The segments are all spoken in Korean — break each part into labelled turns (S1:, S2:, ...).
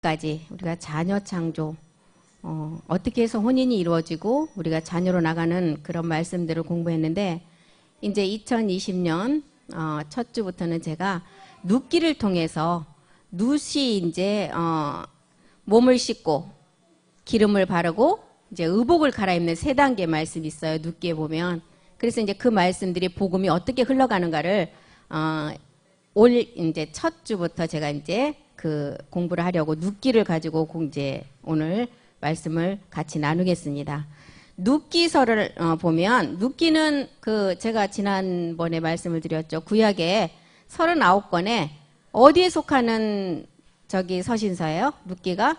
S1: 까지 우리가 자녀 창조, 어떻게 해서 혼인이 이루어지고 우리가 자녀로 나가는 그런 말씀들을 공부했는데, 이제 2020년 첫 주부터는 제가 눕기를 통해서 눕이 이제 몸을 씻고 기름을 바르고 이제 의복을 갈아입는 세 단계 말씀이 있어요. 눕기에 보면. 그래서 이제 그 말씀들이 복음이 어떻게 흘러가는가를 올 이제 첫 주부터 제가 이제 그 공부를 하려고 눕기를 가지고 이제 오늘 말씀을 같이 나누겠습니다. 눕기서를 보면, 눕기는 그 제가 지난번에 말씀을 드렸죠. 구약에 39권에 어디에 속하는 저기 서신서예요? 눕기가?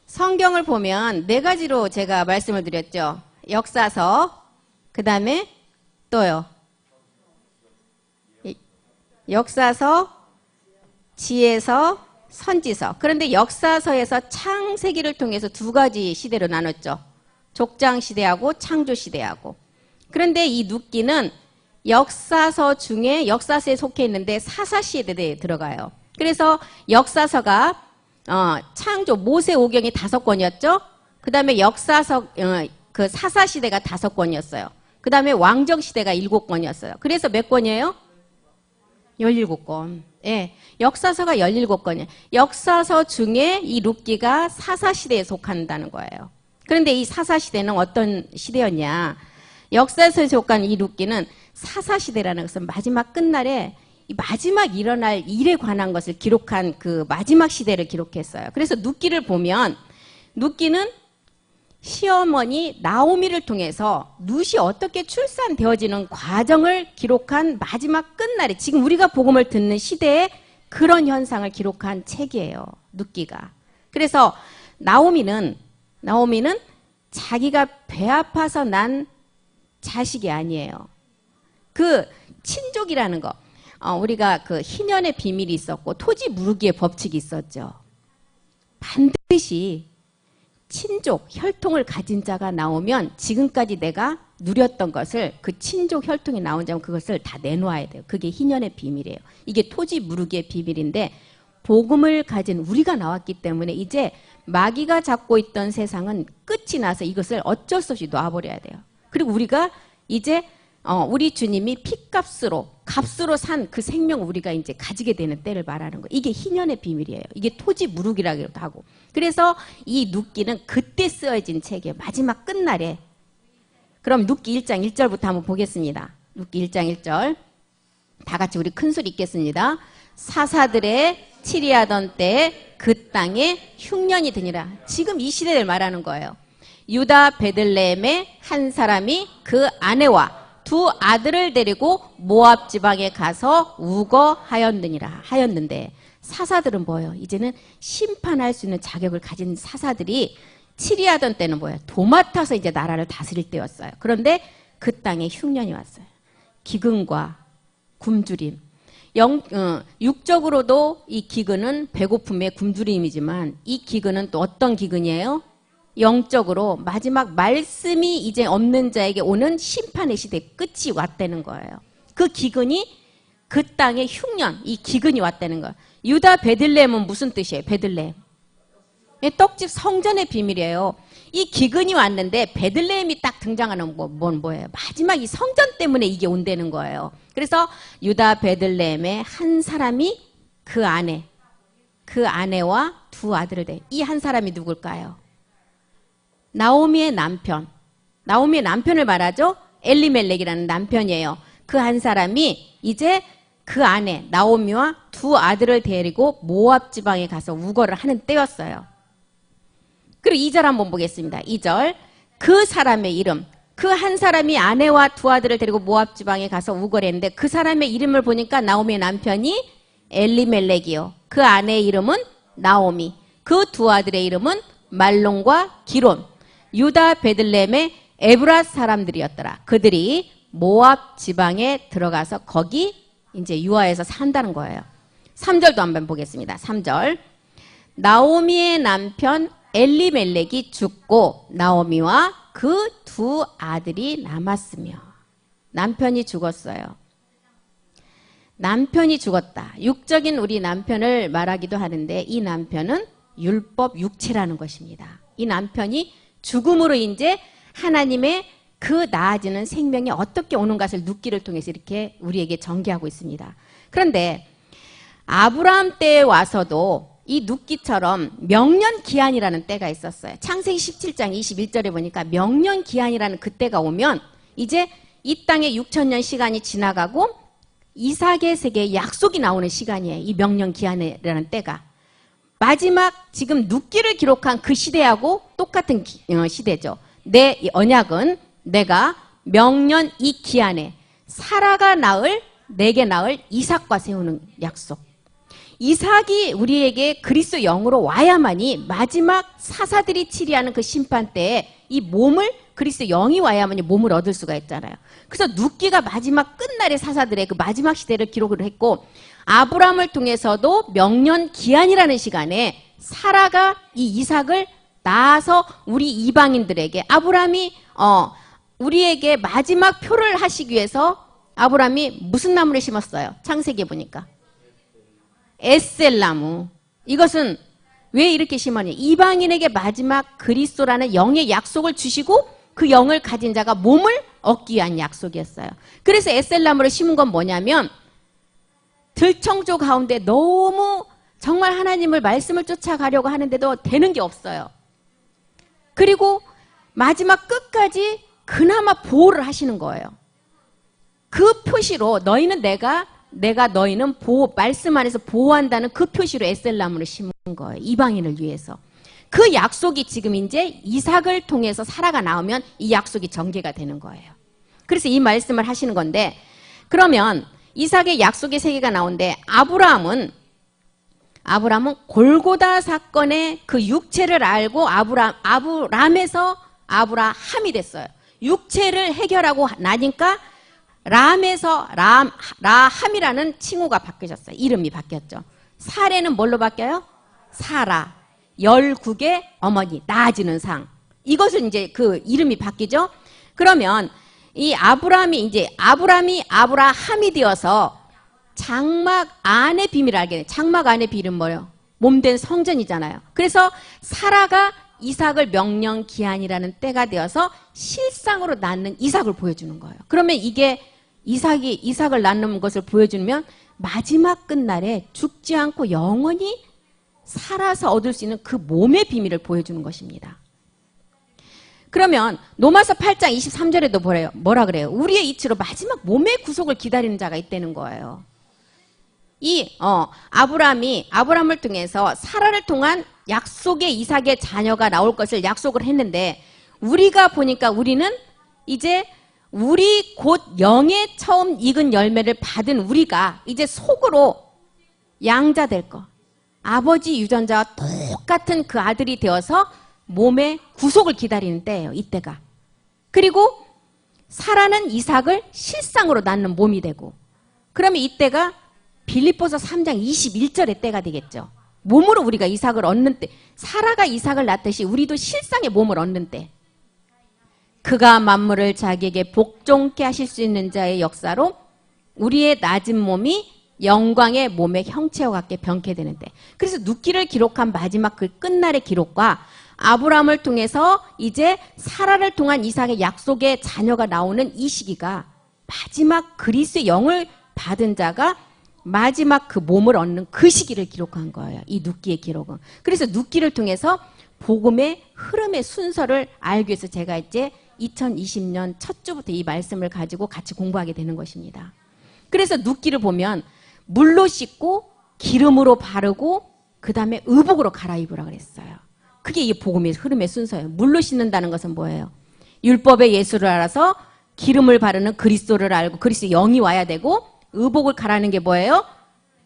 S1: 성경을 보면 네 가지로 제가 말씀을 드렸죠. 역사서, 그 다음에 또요. 역사서, 지혜서, 선지서. 그런데 역사서에서 창세기를 통해서 두 가지 시대로 나눴죠. 족장시대하고 창조시대하고. 그런데 이 눕기는 역사서 중에 역사서에 속해 있는데 사사시대에 들어가요. 그래서 역사서가 창조 모세 오경이 5권이었죠. 그 다음에 역사서 그 사사시대가 5권이었어요. 그 다음에 왕정시대가 7권이었어요. 그래서 몇 권이에요? 17권. 예. 역사서가 17권이에요. 역사서 중에 이 눕기가 사사시대에 속한다는 거예요. 그런데 이 사사시대는 어떤 시대였냐. 역사서에 속한 이 눕기는 사사시대라는 것은 마지막 끝날에 이 마지막 일어날 일에 관한 것을 기록한 그 마지막 시대를 기록했어요. 그래서 눕기를 보면, 눕기는 시어머니 나오미를 통해서 룻이 어떻게 출산되어지는 과정을 기록한 마지막 끝날에, 지금 우리가 복음을 듣는 시대에 그런 현상을 기록한 책이에요. 눕기가. 그래서 나오미는 자기가 배 아파서 난 자식이 아니에요. 그 친족이라는 거, 우리가 그 희년의 비밀이 있었고 토지 무르기의 법칙이 있었죠. 반드시 친족, 혈통을 가진 자가 나오면 지금까지 내가 누렸던 것을, 그 친족 혈통이 나온 자면 그것을 다 내놓아야 돼요. 그게 희년의 비밀이에요. 이게 토지 무르기의 비밀인데, 복음을 가진 우리가 나왔기 때문에 이제 마귀가 잡고 있던 세상은 끝이 나서 이것을 어쩔 수 없이 놔버려야 돼요. 그리고 우리가 이제 우리 주님이 값으로 산 그 생명을 우리가 이제 가지게 되는 때를 말하는 거예요. 이게 희년의 비밀이에요. 이게 토지 무르기라기도 하고. 그래서 이 눕기는 그때 쓰여진 책이에요. 마지막 끝날에. 그럼 눕기 1장 1절부터 한번 보겠습니다. 눕기 1장 1절. 다 같이 우리 큰 소리 읽겠습니다. 사사들의 치리하던 때에 그 땅에 흉년이 드니라. 지금 이 시대를 말하는 거예요. 유다 베들레헴의 한 사람이 그 아내와 두 아들을 데리고 모압 지방에 가서 우거하였는데, 사사들은 뭐예요? 이제는 심판할 수 있는 자격을 가진 사사들이 치리하던 때는 뭐예요? 도맡아서 이제 나라를 다스릴 때였어요. 그런데 그 땅에 흉년이 왔어요. 기근과 굶주림. 육적으로도 이 기근은 배고픔의 굶주림이지만, 이 기근은 또 어떤 기근이에요? 영적으로 마지막 말씀이 이제 없는 자에게 오는 심판의 시대 끝이 왔다는 거예요. 그 기근이, 그 땅의 흉년, 이 기근이 왔다는 거예요. 유다 베들레헴은 무슨 뜻이에요? 베들레헴. 떡집 성전의 비밀이에요. 이 기근이 왔는데 베들레헴이 딱 등장하는 뭐예요? 마지막 이 성전 때문에 이게 온다는 거예요. 그래서 유다 베들레헴의 한 사람이 그 아내와 두 아들을 대. 이 한 사람이 누굴까요? 나오미의 남편을 말하죠. 엘리멜렉이라는 남편이에요. 그 한 사람이 이제 그 아내 나오미와 두 아들을 데리고 모압 지방에 가서 우거를 하는 때였어요. 그리고 2절 한번 보겠습니다. 2절. 그 사람의 이름, 그 한 사람이 아내와 두 아들을 데리고 모압 지방에 가서 우거를 했는데, 그 사람의 이름을 보니까 나오미의 남편이 엘리멜렉이요. 그 아내의 이름은 나오미. 그 두 아들의 이름은 말론과 기론. 유다 베들레헴의 에브라 사람들이었더라. 그들이 모압 지방에 들어가서 거기 이제 유아에서 산다는 거예요. 3절도 한번 보겠습니다. 3절. 나오미의 남편 엘리멜렉이 죽고 나오미와 그 두 아들이 남았으며. 남편이 죽었어요. 남편이 죽었다. 육적인 우리 남편을 말하기도 하는데 이 남편은 율법 육체라는 것입니다. 이 남편이 죽음으로 이제 하나님의 그 나아지는 생명이 어떻게 오는 것을 눕기를 통해서 이렇게 우리에게 전개하고 있습니다. 그런데 아브라함 때에 와서도 이 눕기처럼 명년기한이라는 때가 있었어요. 창세기 17장 21절에 보니까 명년기한이라는 그 때가 오면 이제 이 땅에 6천년 시간이 지나가고 이삭의 세계에 약속이 나오는 시간이에요. 이 명년기한이라는 때가. 마지막 지금 눕기를 기록한 그 시대하고 똑같은 시대죠. 내 언약은 내가 명년 이 기한에 사라가 낳을 내게 낳을 이삭과 세우는 약속. 이삭이 우리에게 그리스도 영으로 와야만이 마지막 사사들이 치리하는 그 심판 때에 이 몸을 그리스도 영이 와야만이 몸을 얻을 수가 있잖아요. 그래서 눕기가 마지막 끝날의 사사들의 그 마지막 시대를 기록을 했고 아브라함을 통해서도 명년 기한이라는 시간에 사라가 이 이삭을 낳아서 우리 이방인들에게 아브라함이 우리에게 마지막 표를 하시기 위해서 아브라함이 무슨 나무를 심었어요? 창세기에 보니까 에셀나무. 이것은 왜 이렇게 심었냐? 이방인에게 마지막 그리스도라는 영의 약속을 주시고 그 영을 가진 자가 몸을 얻기 위한 약속이었어요. 그래서 에셀나무를 심은 건 뭐냐면 들청조 가운데 너무 정말 하나님을 말씀을 쫓아가려고 하는데도 되는 게 없어요. 그리고 마지막 끝까지 그나마 보호를 하시는 거예요. 그 표시로 너희는 내가 너희는 말씀 안에서 보호한다는 그 표시로 에셀나무를 심은 거예요. 이방인을 위해서. 그 약속이 지금 이제 이삭을 통해서 사라가 나오면 이 약속이 전개가 되는 거예요. 그래서 이 말씀을 하시는 건데 그러면 이삭의 약속의 세계가 나오는데 아브라함은 골고다 사건의 그 육체를 알고 아브람에서 아브라함이 됐어요. 육체를 해결하고 나니까 람에서 라함이라는 칭호가 바뀌어졌어요. 이름이 바뀌었죠. 사례는 뭘로 바뀌어요? 사라. 열국의 어머니, 나아지는 상. 이것은 이제 그 이름이 바뀌죠. 그러면 이 아브람이 아브라함이 되어서 장막 안의 비밀을 알게 돼요. 장막 안의 비밀은 뭐예요? 몸된 성전이잖아요. 그래서 사라가 이삭을 명령 기한이라는 때가 되어서 실상으로 낳는 이삭을 보여주는 거예요. 그러면 이게 이삭을 낳는 것을 보여주면 마지막 끝날에 죽지 않고 영원히 살아서 얻을 수 있는 그 몸의 비밀을 보여주는 것입니다. 그러면 로마서 8장 23절에도 뭐라 그래요? 우리의 이치로 마지막 몸의 구속을 기다리는 자가 있다는 거예요. 아브라함을 통해서 사라를 통한 약속의 이삭의 자녀가 나올 것을 약속을 했는데 우리가 보니까 우리는 이제 우리 곧 영의 처음 익은 열매를 받은 우리가 이제 속으로 양자 될 거. 아버지 유전자와 똑같은 그 아들이 되어서 몸의 구속을 기다리는 때예요. 이때가. 그리고 사라는 이삭을 실상으로 낳는 몸이 되고 그러면 이때가 빌립보서 3장 21절의 때가 되겠죠. 몸으로 우리가 이삭을 얻는 때 사라가 이삭을 낳듯이 우리도 실상의 몸을 얻는 때 그가 만물을 자기에게 복종케 하실 수 있는 자의 역사로 우리의 낮은 몸이 영광의 몸의 형체와 같게 변케 되는데 그래서 눕기를 기록한 마지막 그 끝날의 기록과 아브라함을 통해서 이제 사라를 통한 이삭의 약속의 자녀가 나오는 이 시기가 마지막 그리스도의 영을 받은 자가 마지막 그 몸을 얻는 그 시기를 기록한 거예요. 이 눕기의 기록은. 그래서 눕기를 통해서 복음의 흐름의 순서를 알기 위해서 제가 이제 2020년 첫 주부터 이 말씀을 가지고 같이 공부하게 되는 것입니다. 그래서 눕기를 보면 물로 씻고 기름으로 바르고 그 다음에 의복으로 갈아입으라 그랬어요. 그게 이 복음의 흐름의 순서예요. 물로 씻는다는 것은 뭐예요? 율법의 예수를 알아서 기름을 바르는 그리스도를 알고 그리스도 영이 와야 되고 의복을 가라는 게 뭐예요?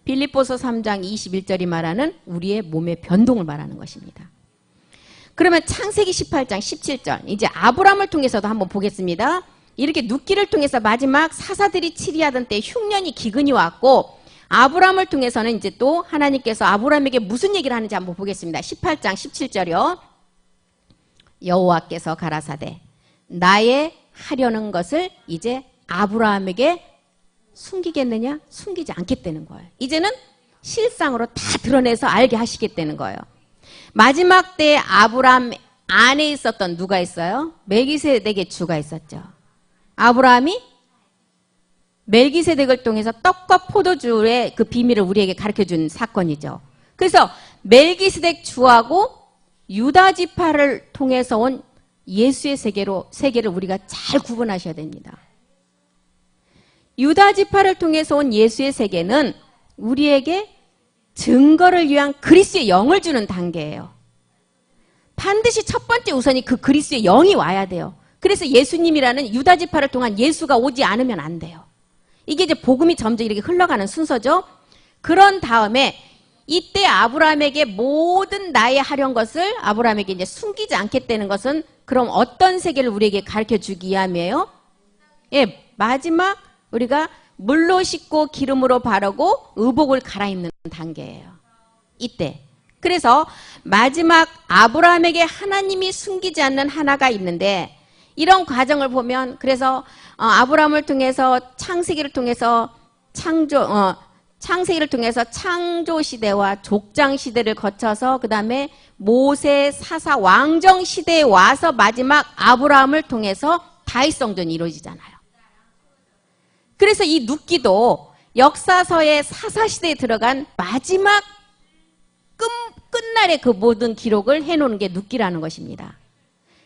S1: 빌립보서 3장 21절이 말하는 우리의 몸의 변동을 말하는 것입니다. 그러면 창세기 18장 17절 이제 아브라함을 통해서도 한번 보겠습니다. 이렇게 눕기를 통해서 마지막 사사들이 치리하던 때 흉년이 기근이 왔고 아브라함을 통해서는 이제 또 하나님께서 아브라함에게 무슨 얘기를 하는지 한번 보겠습니다. 18장 17절이요. 여호와께서 가라사대 나의 하려는 것을 이제 아브라함에게 숨기겠느냐? 숨기지 않겠다는 거예요. 이제는 실상으로 다 드러내서 알게 하시겠다는 거예요. 마지막 때에 아브라함 안에 있었던 누가 있어요? 멜기세덱의 주가 있었죠. 아브라함이 멜기세덱을 통해서 떡과 포도주의 그 비밀을 우리에게 가르쳐준 사건이죠. 그래서 멜기세덱 주하고 유다 지파를 통해서 온 예수의 세계를 우리가 잘 구분하셔야 됩니다. 유다 지파를 통해서 온 예수의 세계는 우리에게 증거를 위한 그리스도의 영을 주는 단계예요. 반드시 첫 번째 우선이 그 그리스도의 영이 와야 돼요. 그래서 예수님이라는 유다 지파를 통한 예수가 오지 않으면 안 돼요. 이게 이제 복음이 점점 이렇게 흘러가는 순서죠. 그런 다음에 이때 아브라함에게 모든 나의 하려는 것을 아브라함에게 이제 숨기지 않겠다는 것은 그럼 어떤 세계를 우리에게 가르쳐 주기 위함이에요? 예, 마지막 우리가 물로 씻고 기름으로 바르고 의복을 갈아입는 단계예요. 이때. 그래서 마지막 아브라함에게 하나님이 숨기지 않는 하나가 있는데 이런 과정을 보면 그래서 아브라함을 통해서 창세기를 통해서 창세기를 통해서 창조 시대와 족장 시대를 거쳐서 그 다음에 모세 사사 왕정 시대에 와서 마지막 아브라함을 통해서 다윗 성전이 이루어지잖아요. 그래서 이 눕기도 역사서의 사사 시대에 들어간 마지막 끝날의 그 모든 기록을 해놓은 게 눕기라는 것입니다.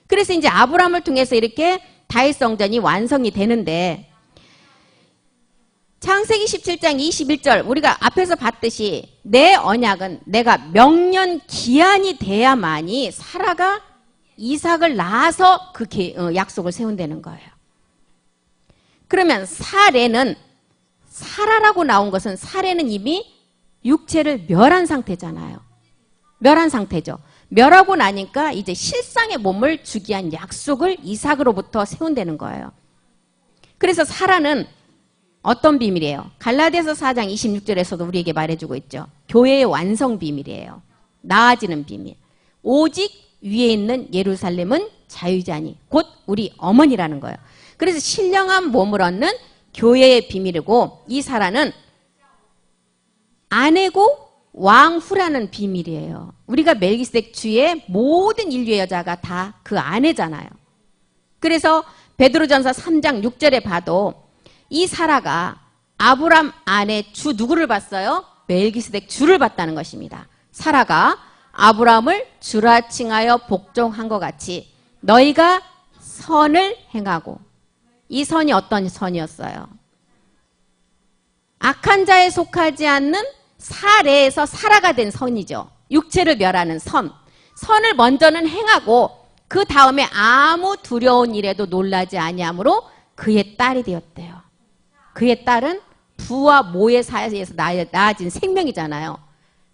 S1: 그래서 이제 아브라함을 통해서 이렇게 다윗 성전이 완성이 되는데 창세기 17장 21절 우리가 앞에서 봤듯이 내 언약은 내가 명년 기한이 돼야만이 사라가 이삭을 낳아서 그 약속을 세운다는 거예요. 그러면 사례는 사라라고 나온 것은 사례는 이미 육체를 멸한 상태잖아요. 멸한 상태죠. 멸하고 나니까 이제 실상의 몸을 주기 위한 약속을 이삭으로부터 세운다는 거예요. 그래서 사라는 어떤 비밀이에요? 갈라디아서 4장 26절에서도 우리에게 말해주고 있죠. 교회의 완성 비밀이에요. 나아지는 비밀. 오직 위에 있는 예루살렘은 자유자니 곧 우리 어머니라는 거예요. 그래서 신령한 몸을 얻는 교회의 비밀이고 이 사라는 아내고 왕후라는 비밀이에요. 우리가 멜기세덱 주의 모든 인류의 여자가 다 그 아내잖아요. 그래서 베드로전서 3장 6절에 봐도 이 사라가 아브람 아내 주 누구를 봤어요? 멜기세덱 주를 봤다는 것입니다. 사라가 아브람을 주라 칭하여 복종한 것 같이 너희가 선을 행하고 이 선이 어떤 선이었어요? 악한 자에 속하지 않는 사례에서 사라가 된 선이죠. 육체를 멸하는 선. 선을 먼저는 행하고 그 다음에 아무 두려운 일에도 놀라지 아니하므로 그의 딸이 되었대요. 그의 딸은 부와 모의 사이에서 나아진 생명이잖아요.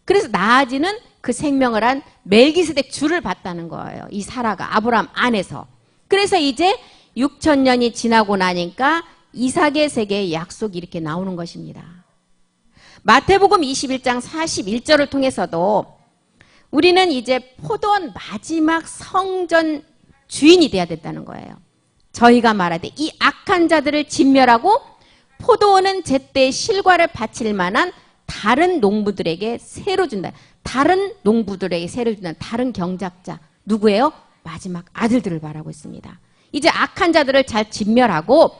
S1: 그래서 나아지는 그 생명을 한 멜기세덱 주를 봤다는 거예요. 이 사라가 아브람 안에서. 그래서 이제 6,000년이 지나고 나니까 이삭의 세계의 약속이 이렇게 나오는 것입니다. 마태복음 21장 41절을 통해서도 우리는 이제 포도원 마지막 성전 주인이 돼야 된다는 거예요. 저희가 말하되 이 악한 자들을 진멸하고 포도원은 제때 실과를 바칠 만한 다른 농부들에게 새로 준다. 다른 농부들에게 새로 준다. 다른 경작자. 누구예요? 마지막 아들들을 말하고 있습니다. 이제 악한 자들을 잘 진멸하고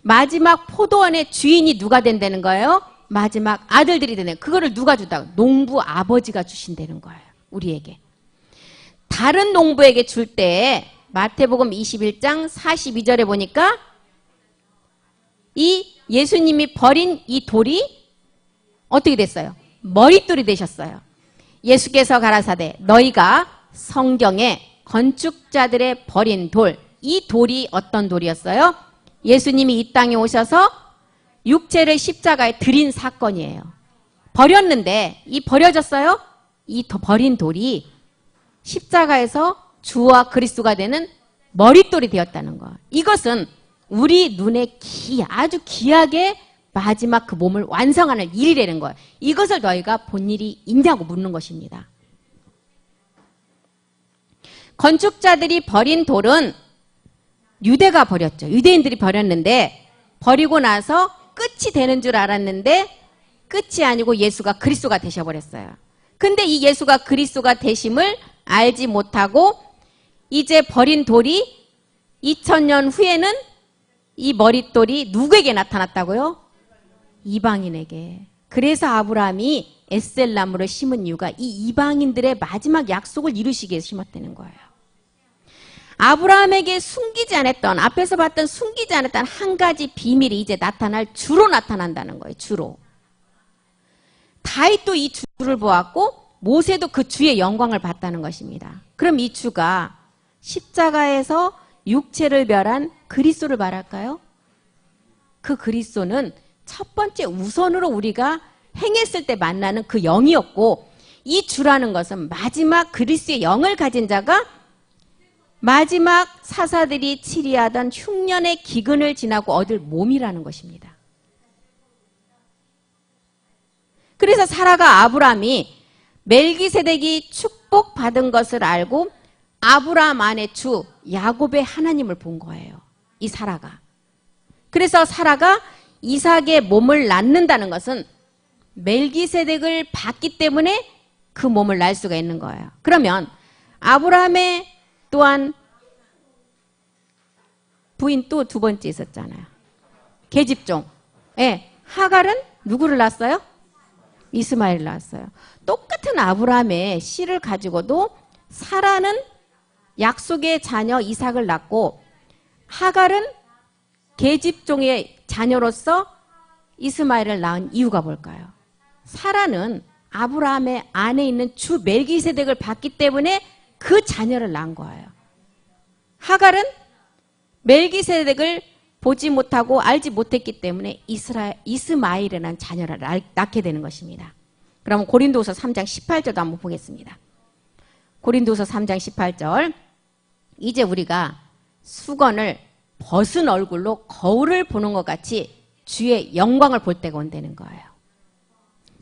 S1: 마지막 포도원의 주인이 누가 된다는 거예요? 마지막 아들들이 되는. 그거를 누가 준다고? 농부 아버지가 주신다는 거예요. 우리에게. 다른 농부에게 줄 때 마태복음 21장 42절에 보니까 이 예수님이 버린 이 돌이 어떻게 됐어요? 머릿돌이 되셨어요. 예수께서 가라사대 너희가 성경에 건축자들의 버린 돌, 이 돌이 어떤 돌이었어요? 예수님이 이 땅에 오셔서 육체를 십자가에 드린 사건이에요. 버렸는데 이 버려졌어요? 이 버린 돌이 십자가에서 주와 그리스도가 되는 머릿돌이 되었다는 거. 이것은 우리 눈에 아주 귀하게 마지막 그 몸을 완성하는 일이라는 거예요. 이것을 너희가 본 일이 있냐고 묻는 것입니다. 건축자들이 버린 돌은 유대가 버렸죠. 유대인들이 버렸는데 버리고 나서 끝이 되는 줄 알았는데 끝이 아니고 예수가 그리스도가 되셔버렸어요. 근데 이 예수가 그리스도가 되심을 알지 못하고 이제 버린 돌이 2000년 후에는 이 머릿돌이 누구에게 나타났다고요? 이방인에게. 그래서 아브라함이 에셀나무를 심은 이유가 이 이방인들의 마지막 약속을 이루시기 위해서 심었다는 거예요. 아브라함에게 숨기지 않았던, 앞에서 봤던 숨기지 않았던 한 가지 비밀이 이제 주로 나타난다는 거예요. 주로. 다윗도 이 주를 보았고 모세도 그 주의 영광을 봤다는 것입니다. 그럼 이 주가 십자가에서 육체를 멸한 그리스도를 말할까요? 그 그리스도는 첫 번째 우선으로 우리가 행했을 때 만나는 그 영이었고, 이 주라는 것은 마지막 그리스도의 영을 가진 자가 마지막 사사들이 치리하던 흉년의 기근을 지나고 얻을 몸이라는 것입니다. 그래서 사라가 아브라함이 멜기세덱이 축복받은 것을 알고 아브라함 안에 주 야곱의 하나님을 본 거예요. 이 사라가. 그래서 사라가 이삭의 몸을 낳는다는 것은 멜기세덱을 받기 때문에 그 몸을 낳을 수가 있는 거예요. 그러면 아브라함의 또한 부인 또 두 번째 있었잖아요. 계집종. 예, 하갈은 누구를 낳았어요? 이스마엘을 낳았어요. 똑같은 아브라함의 씨를 가지고도 사라는 약속의 자녀 이삭을 낳고 하갈은 계집종의 자녀로서 이스마엘을 낳은 이유가 뭘까요? 사라는 아브라함의 안에 있는 주 멜기세덱을 봤기 때문에 그 자녀를 낳은 거예요. 하갈은 멜기세덱을 보지 못하고 알지 못했기 때문에 이스마엘이라는 자녀를 낳게 되는 것입니다. 그럼 고린도후서 3장 18절도 한번 보겠습니다. 고린도후서 3장 18절. 이제 우리가 수건을 벗은 얼굴로 거울을 보는 것 같이 주의 영광을 볼 때가 온다는 거예요.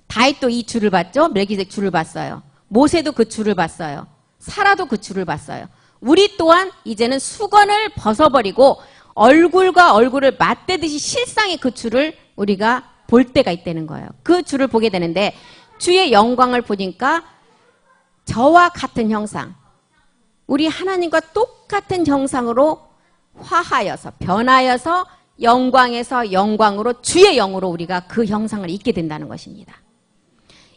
S1: 다윗도 이 주를 봤죠? 멜기세덱 주를 봤어요. 모세도 그 주를 봤어요. 사라도 그 주를 봤어요. 우리 또한 이제는 수건을 벗어버리고 얼굴과 얼굴을 맞대듯이 실상의 그 주를 우리가 볼 때가 있다는 거예요. 그 주를 보게 되는데 주의 영광을 보니까 저와 같은 형상, 우리 하나님과 똑같은 형상으로 화하여서 변하여서 영광에서 영광으로 주의 영으로 우리가 그 형상을 입게 된다는 것입니다.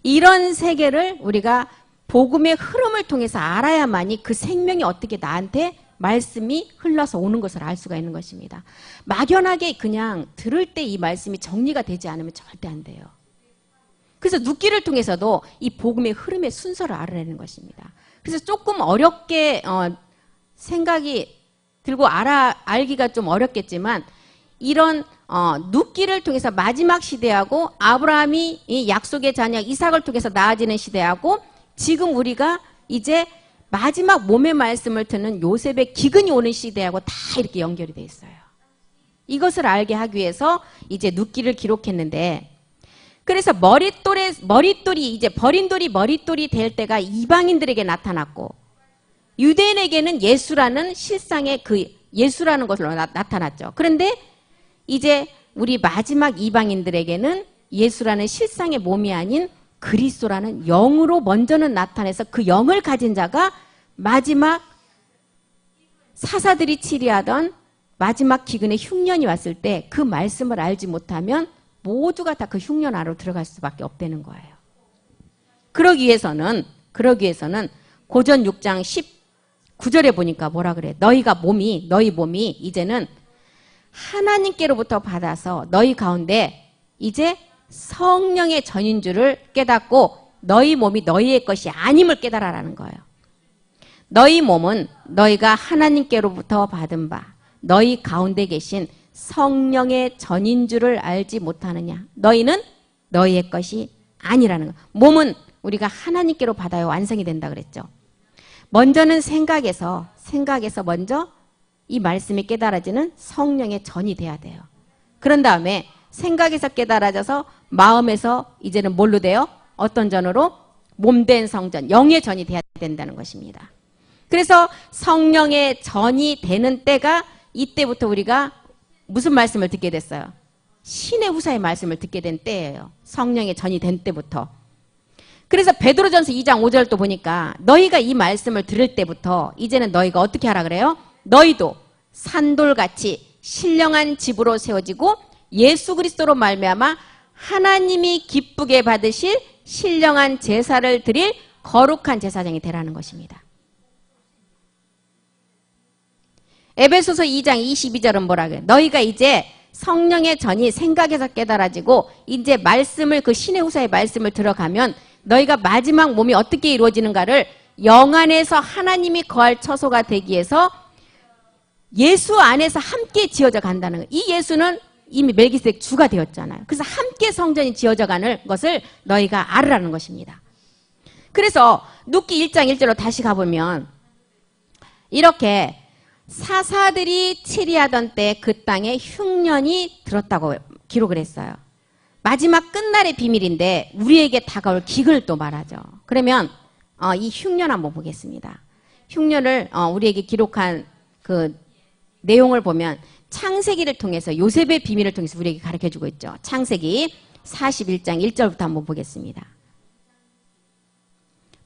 S1: 이런 세계를 우리가 복음의 흐름을 통해서 알아야만이 그 생명이 어떻게 나한테 말씀이 흘러서 오는 것을 알 수가 있는 것입니다. 막연하게 그냥 들을 때 이 말씀이 정리가 되지 않으면 절대 안 돼요. 그래서 눕기를 통해서도 이 복음의 흐름의 순서를 알아내는 것입니다. 그래서 조금 어렵게 생각이 들고 알기가 좀 어렵겠지만 이런 눕기를 통해서 마지막 시대하고 아브라함이 이 약속의 자녀 이삭을 통해서 나아지는 시대하고 지금 우리가 이제 마지막 몸의 말씀을 듣는 요셉의 기근이 오는 시대하고 다 이렇게 연결이 돼 있어요. 이것을 알게 하기 위해서 이제 눕기를 기록했는데, 그래서 머릿돌이 이제 버린 돌이 머릿돌이 될 때가 이방인들에게 나타났고 유대인에게는 예수라는 실상의 그 예수라는 것으로 나타났죠. 그런데 이제 우리 마지막 이방인들에게는 예수라는 실상의 몸이 아닌 그리스도라는 영으로 먼저는 나타내서 그 영을 가진 자가 마지막 사사들이 치리하던 마지막 기근의 흉년이 왔을 때 그 말씀을 알지 못하면 모두가 다 그 흉년 안으로 들어갈 수밖에 없다는 거예요. 그러기 위해서는 고전 6장 19절에 보니까 뭐라 그래? 너희 몸이 이제는 하나님께로부터 받아서 너희 가운데 이제 성령의 전인 줄을 깨닫고 너희 몸이 너희의 것이 아님을 깨달아라는 거예요. 너희 몸은 너희가 하나님께로부터 받은 바 너희 가운데 계신 성령의 전인 줄을 알지 못하느냐. 너희는 너희의 것이 아니라는 거예요. 몸은 우리가 하나님께로 받아야 완성이 된다 그랬죠. 먼저는 생각에서 먼저 이 말씀이 깨달아지는 성령의 전이 돼야 돼요. 그런 다음에 생각에서 깨달아져서 마음에서 이제는 뭘로 돼요? 어떤 전으로? 몸된 성전, 영의 전이 돼야 된다는 것입니다. 그래서 성령의 전이 되는 때가 이때부터 우리가 무슨 말씀을 듣게 됐어요? 신의 후사의 말씀을 듣게 된 때예요. 성령의 전이 된 때부터. 그래서 베드로전서 2장 5절도 보니까 너희가 이 말씀을 들을 때부터 이제는 너희가 어떻게 하라 그래요? 너희도 산돌같이 신령한 집으로 세워지고 예수 그리스도로 말미암아 하나님이 기쁘게 받으실 신령한 제사를 드릴 거룩한 제사장이 되라는 것입니다. 에베소서 2장 22절은 뭐라 그래요? 너희가 이제 성령의 전이 생각에서 깨달아지고 이제 말씀을 그 신의 후사의 말씀을 들어가면 너희가 마지막 몸이 어떻게 이루어지는가를 영안에서 하나님이 거할 처소가 되기 위해서 예수 안에서 함께 지어져 간다는 거예요. 이 예수는 이미 멜기세덱 주가 되었잖아요. 그래서 함께 성전이 지어져 가는 것을 너희가 알으라는 것입니다. 그래서 룻기 1장 1절로 다시 가보면 이렇게 사사들이 치리하던 때 그 땅에 흉년이 들었다고 기록을 했어요. 마지막 끝날의 비밀인데 우리에게 다가올 기근을 또 말하죠. 그러면 이 흉년 한번 보겠습니다. 흉년을 우리에게 기록한 그 내용을 보면 창세기를 통해서 요셉의 비밀을 통해서 우리에게 가르쳐주고 있죠. 창세기 41장 1절부터 한번 보겠습니다.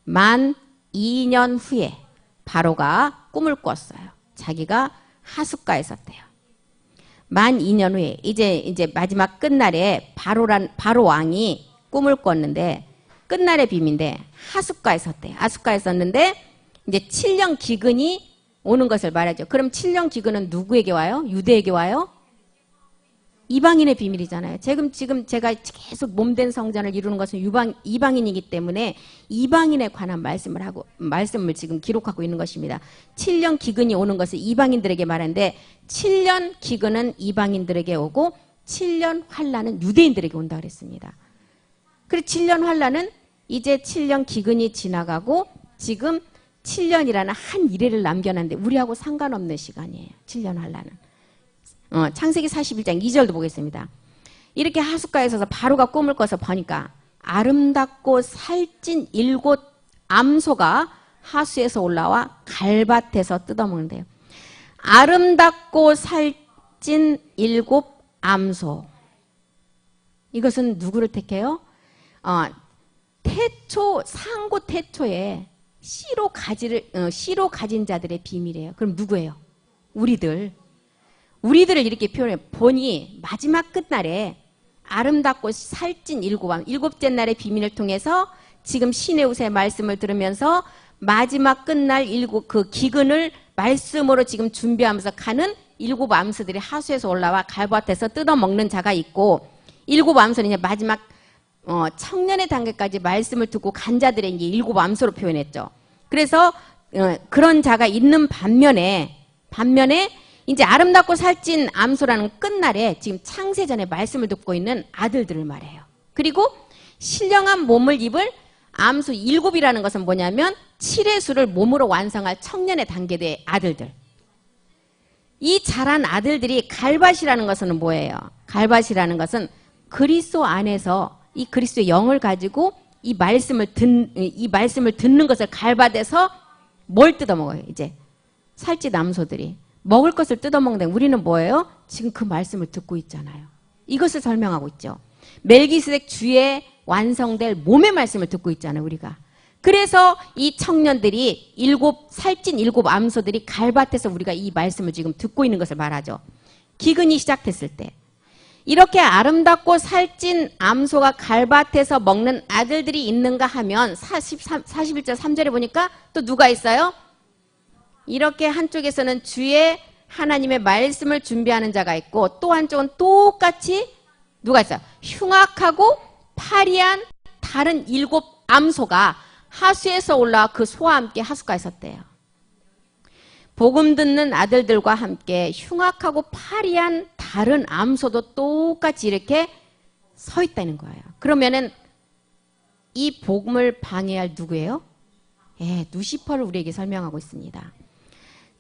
S1: 만 2년 후에 바로가 꿈을 꿨어요. 자기가 하숫가에 섰대요. 만 2년 후에 이제 마지막 끝날에 바로 왕이 꿈을 꿨는데 끝날의 비밀인데 하숫가에 섰대요. 하숫가에 섰는데 이제 7년 기근이 오는 것을 말하죠. 그럼 7년 기근은 누구에게 와요? 유대에게 와요? 이방인의 비밀이잖아요. 지금 제가 계속 몸된 성전을 이루는 것은 이방인이기 때문에 이방인에 관한 말씀을 지금 기록하고 있는 것입니다. 7년 기근이 오는 것을 이방인들에게 말하는데 7년 기근은 이방인들에게 오고 7년 환란은 유대인들에게 온다 그랬습니다. 그리고 7년 환란은 이제 7년 기근이 지나가고 지금 7년이라는 한 이래를 남겨놨는데 우리하고 상관없는 시간이에요. 7년 환란은. 창세기 41장 2절도 보겠습니다. 이렇게 하숫가에 서서 바로가 꿈을 꿔서 보니까 아름답고 살찐 7 암소가 하수에서 올라와 갈밭에서 뜯어먹는데요. 아름답고 살찐 7 암소. 이것은 누구를 택해요? 상고 태초에 씨로 가진 자들의 비밀이에요. 그럼 누구예요? 우리들을 이렇게 표현해 보니 마지막 끝날에 아름답고 살찐 7암, 7째 날의 비밀을 통해서 지금 신의 후사의 말씀을 들으면서 마지막 끝날 그 기근을 말씀으로 지금 준비하면서 가는 7 암소들이 하수에서 올라와 갈밭에서 뜯어먹는 자가 있고 7 암소는 이제 마지막 청년의 단계까지 말씀을 듣고 간 자들의 이제 7 암소로 표현했죠. 그래서 그런 자가 있는 반면에 이제 아름답고 살찐 암소라는 끝날에 지금 창세전에 말씀을 듣고 있는 아들들을 말해요. 그리고 신령한 몸을 입을 암소 7이라는 것은 뭐냐면 7의 수를 몸으로 완성할 청년의 단계의 아들들. 이 자란 아들들이 갈밭이라는 것은 뭐예요? 갈밭이라는 것은 그리스도 안에서 이 그리스도의 영을 가지고 이 말씀을 듣는 것을 갈밭에서 뭘 뜯어먹어요? 이제 살찐 암소들이. 먹을 것을 뜯어먹는데 우리는 뭐예요? 지금 그 말씀을 듣고 있잖아요. 이것을 설명하고 있죠. 멜기세덱 주의 완성될 몸의 말씀을 듣고 있잖아요. 우리가. 그래서 이 청년들이 살찐 7 암소들이 갈밭에서 우리가 이 말씀을 지금 듣고 있는 것을 말하죠. 기근이 시작됐을 때 이렇게 아름답고 살찐 암소가 갈밭에서 먹는 아들들이 있는가 하면 41절 3절에 보니까 또 누가 있어요? 이렇게 한쪽에서는 주의 하나님의 말씀을 준비하는 자가 있고 또 한쪽은 똑같이 누가 있어요? 흉악하고 파리한 다른 7 암소가 하수에서 올라와 그 소와 함께 하숫가에 섰대요. 복음 듣는 아들들과 함께 흉악하고 파리한 다른 암소도 똑같이 이렇게 서 있다는 거예요. 그러면은 이 복음을 방해할 누구예요? 누시퍼를 우리에게 설명하고 있습니다.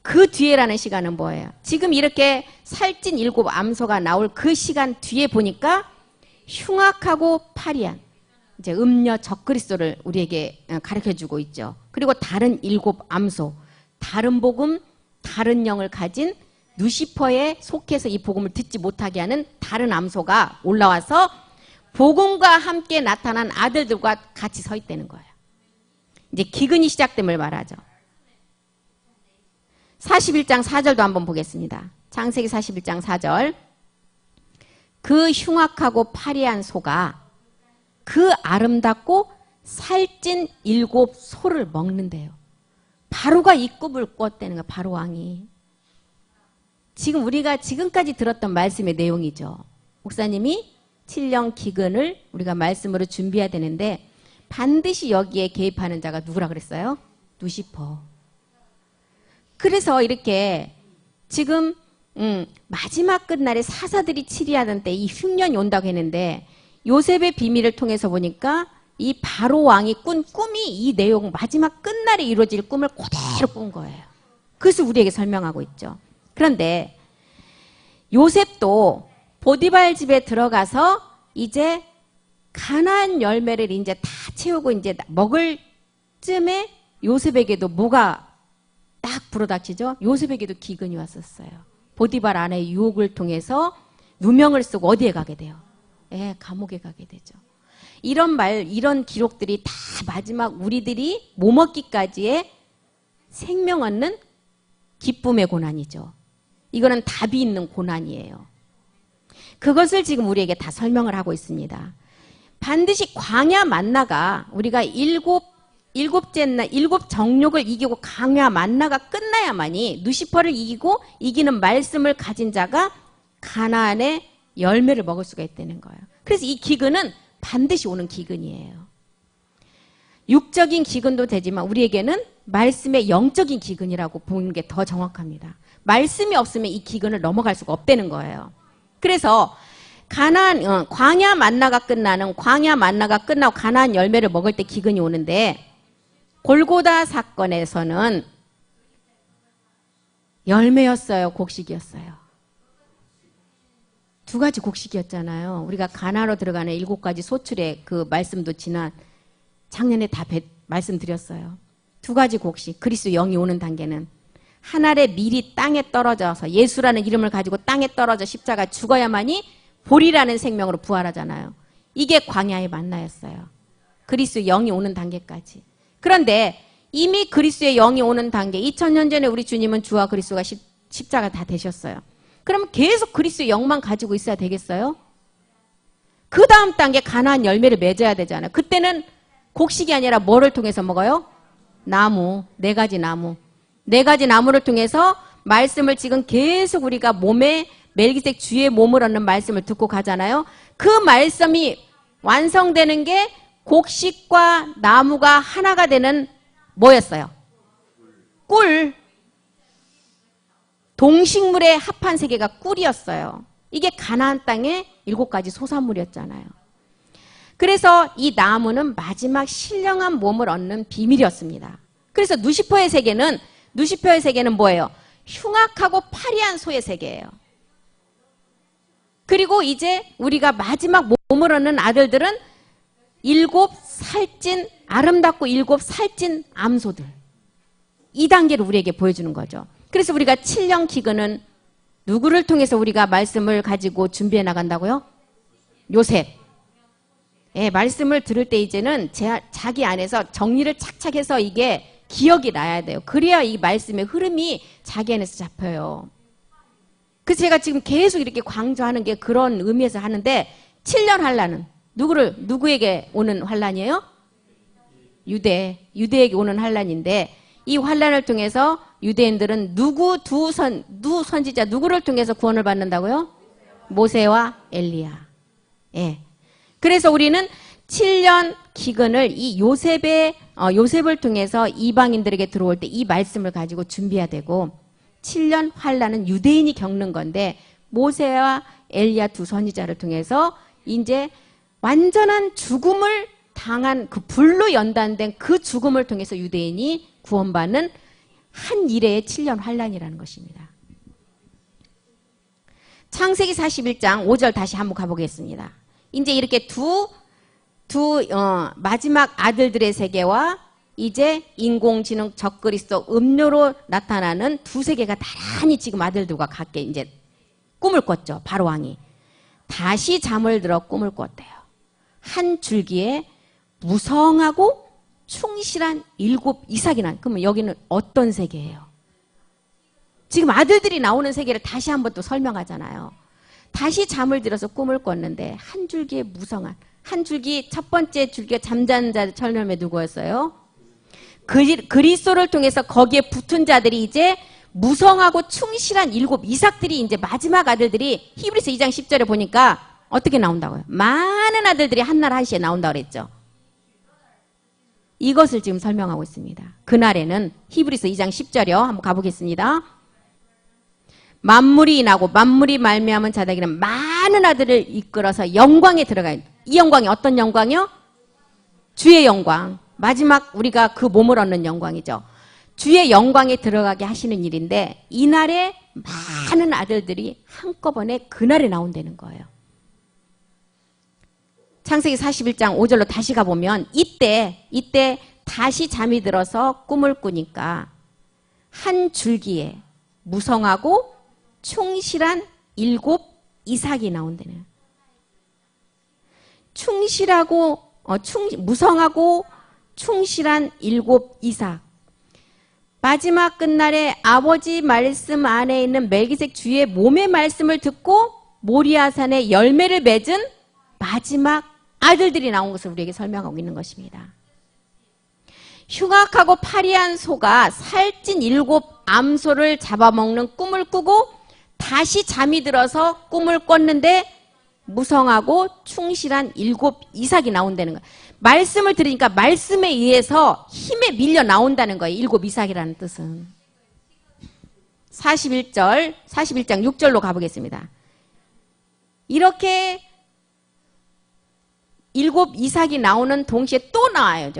S1: 그 뒤에라는 시간은 뭐예요? 지금 이렇게 살찐 7 암소가 나올 그 시간 뒤에 보니까 흉악하고 파리한 이제 음녀 적그리스도를 우리에게 가르쳐주고 있죠. 그리고 다른 7 암소, 다른 복음, 다른 영을 가진 누시퍼에 속해서 이 복음을 듣지 못하게 하는 다른 암소가 올라와서 복음과 함께 나타난 아들들과 같이 서 있다는 거예요. 이제 기근이 시작됨을 말하죠. 41장 4절도 한번 보겠습니다. 창세기 41장 4절. 그 흉악하고 파리한 소가 그 아름답고 살찐 7 소를 먹는데요. 바로가 이 꿈을 꿨다는 거예요. 바로 왕이. 지금 우리가 지금까지 들었던 말씀의 내용이죠. 목사님이 7년 기근을 우리가 말씀으로 준비해야 되는데 반드시 여기에 개입하는 자가 누구라 그랬어요? 루시퍼. 그래서 이렇게 지금 마지막 끝날에 사사들이 치리하던 때 이 흉년이 온다고 했는데 요셉의 비밀을 통해서 보니까 이 바로 왕이 꾼 꿈이 이 내용 마지막 끝날에 이루어질 꿈을 그대로 꾼 거예요. 그것을 우리에게 설명하고 있죠. 그런데 요셉도 보디발 집에 들어가서 이제 가나안 열매를 이제 다 채우고 이제 먹을 쯤에 요셉에게도 뭐가 딱 불어닥치죠? 요셉에게도 기근이 왔었어요. 보디발 아내의 유혹을 통해서 누명을 쓰고 어디에 가게 돼요? 예, 감옥에 가게 되죠. 이런 기록들이 다 마지막 우리들이 못 먹기까지의 생명 얻는 기쁨의 고난이죠. 이거는 답이 있는 고난이에요. 그것을 지금 우리에게 다 설명을 하고 있습니다. 반드시 광야 만나가 우리가 일곱 정욕을 이기고 광야 만나가 끝나야만이 누시퍼를 이기고 이기는 말씀을 가진 자가 가나안의 열매를 먹을 수가 있다는 거예요. 그래서 이 기근은 반드시 오는 기근이에요. 육적인 기근도 되지만 우리에게는 말씀의 영적인 기근이라고 보는 게 더 정확합니다. 말씀이 없으면 이 기근을 넘어갈 수가 없다는 거예요. 그래서 광야 만나가 끝나고 가나안 열매를 먹을 때 기근이 오는데 골고다 사건에서는 열매였어요, 곡식이었어요? 두 가지 곡식이었잖아요. 우리가 가나안으로 들어가는 7가지 소출의 그 말씀도 지난 작년에 다 말씀드렸어요. 두 가지 곡식, 그리스도 영이 오는 단계는 하늘의 밀이 땅에 떨어져서 예수라는 이름을 가지고 땅에 떨어져 십자가 죽어야만이 보리라는 생명으로 부활하잖아요. 이게 광야의 만나였어요. 그리스도 영이 오는 단계까지. 그런데 이미 그리스도의 영이 오는 단계, 2000년 전에 우리 주님은 주와 그리스도가 십자가 다 되셨어요. 그럼 계속 그리스도의 영만 가지고 있어야 되겠어요? 그 다음 단계 가나안 열매를 맺어야 되잖아요. 그때는 곡식이 아니라 뭐를 통해서 먹어요? 나무, 4가지 나무. 4가지 나무를 통해서 말씀을 지금 계속 우리가 몸에 멜기세덱 주의 몸을 얻는 말씀을 듣고 가잖아요. 그 말씀이 완성되는 게 곡식과 나무가 하나가 되는 뭐였어요? 꿀. 동식물의 합한 세계가 꿀이었어요. 이게 가나안 땅의 7가지 소산물이었잖아요. 그래서 이 나무는 마지막 신령한 몸을 얻는 비밀이었습니다. 그래서 누시퍼의 세계는 뭐예요? 흉악하고 파리한 소의 세계예요. 그리고 이제 우리가 마지막 몸을 얻는 아들들은 7 살찐 아름답고 7 살찐 암소들. 이 단계를 우리에게 보여주는 거죠. 그래서 우리가 7년 기근은 누구를 통해서 우리가 말씀을 가지고 준비해 나간다고요? 요셉. 예, 말씀을 들을 때 이제는 자기 안에서 정리를 착착 해서 이게 기억이 나야 돼요. 그래야 이 말씀의 흐름이 자기 안에서 잡혀요. 그래서 제가 지금 계속 이렇게 강조하는 게 그런 의미에서 하는데 7년 환란은 누구에게 오는 환란이에요? 유대에게 오는 환란인데 이 환란을 통해서 유대인들은 누구 선지자 누구를 통해서 구원을 받는다고요? 모세와 엘리야. 예. 그래서 우리는 7년 기근을 이 요셉을 통해서 이방인들에게 들어올 때 이 말씀을 가지고 준비해야 되고 7년 환란은 유대인이 겪는 건데 모세와 엘리야 2 선지자를 통해서 이제 완전한 죽음을 당한 그 불로 연단된 그 죽음을 통해서 유대인이 구원받는 한 일의 7년 환란이라는 것입니다. 창세기 41장 5절 다시 한번 가보겠습니다. 이제 이렇게 마지막 아들들의 세계와 이제 인공지능 적그리스도 음료로 나타나는 2 세계가 나란히 지금 아들들과 같게 이제 꿈을 꿨죠. 바로 왕이. 다시 잠을 들어 꿈을 꿨대요. 한 줄기에 무성하고 충실한 7 이삭이나. 그러면 여기는 어떤 세계예요? 지금 아들들이 나오는 세계를 다시 한번 또 설명하잖아요. 다시 잠을 들어서 꿈을 꿨는데 한 줄기에 무성한, 한 줄기, 첫 번째 줄기가 잠자는 자 철멸매 누구였어요? 그리스도를 통해서 거기에 붙은 자들이 이제 무성하고 충실한 7 이삭들이 이제 마지막 아들들이 히브리서 2장 10절에 보니까 어떻게 나온다고요? 많은 아들들이 한날 한시에 나온다고 그랬죠. 이것을 지금 설명하고 있습니다. 그날에는 히브리서 2장 10절이요. 한번 가보겠습니다. 만물이 나고 만물이 말미암은 자들에게는 많은 아들을 이끌어서 영광에 들어가요. 이 영광이 어떤 영광이요? 주의 영광. 마지막 우리가 그 몸을 얻는 영광이죠. 주의 영광에 들어가게 하시는 일인데 이날에 많은 아들들이 한꺼번에 그날에 나온다는 거예요. 창세기 41장 5절로 다시 가보면 이때 다시 잠이 들어서 꿈을 꾸니까 한 줄기에 무성하고 충실한 7 이삭이 나온다는. 무성하고 충실한 7 이삭. 마지막 끝날에 아버지 말씀 안에 있는 멜기색 주의 몸의 말씀을 듣고 모리아산에 열매를 맺은 마지막 아들들이 나온 것을 우리에게 설명하고 있는 것입니다. 흉악하고 파리한 소가 살찐 7 암소를 잡아먹는 꿈을 꾸고 다시 잠이 들어서 꿈을 꿨는데 무성하고 충실한 7 이삭이 나온다는 거예요. 말씀을 들으니까 말씀에 의해서 힘에 밀려 나온다는 거예요. 7 이삭이라는 뜻은. 41장 6절로 가보겠습니다. 이렇게 7 이삭이 나오는 동시에 또 나와요.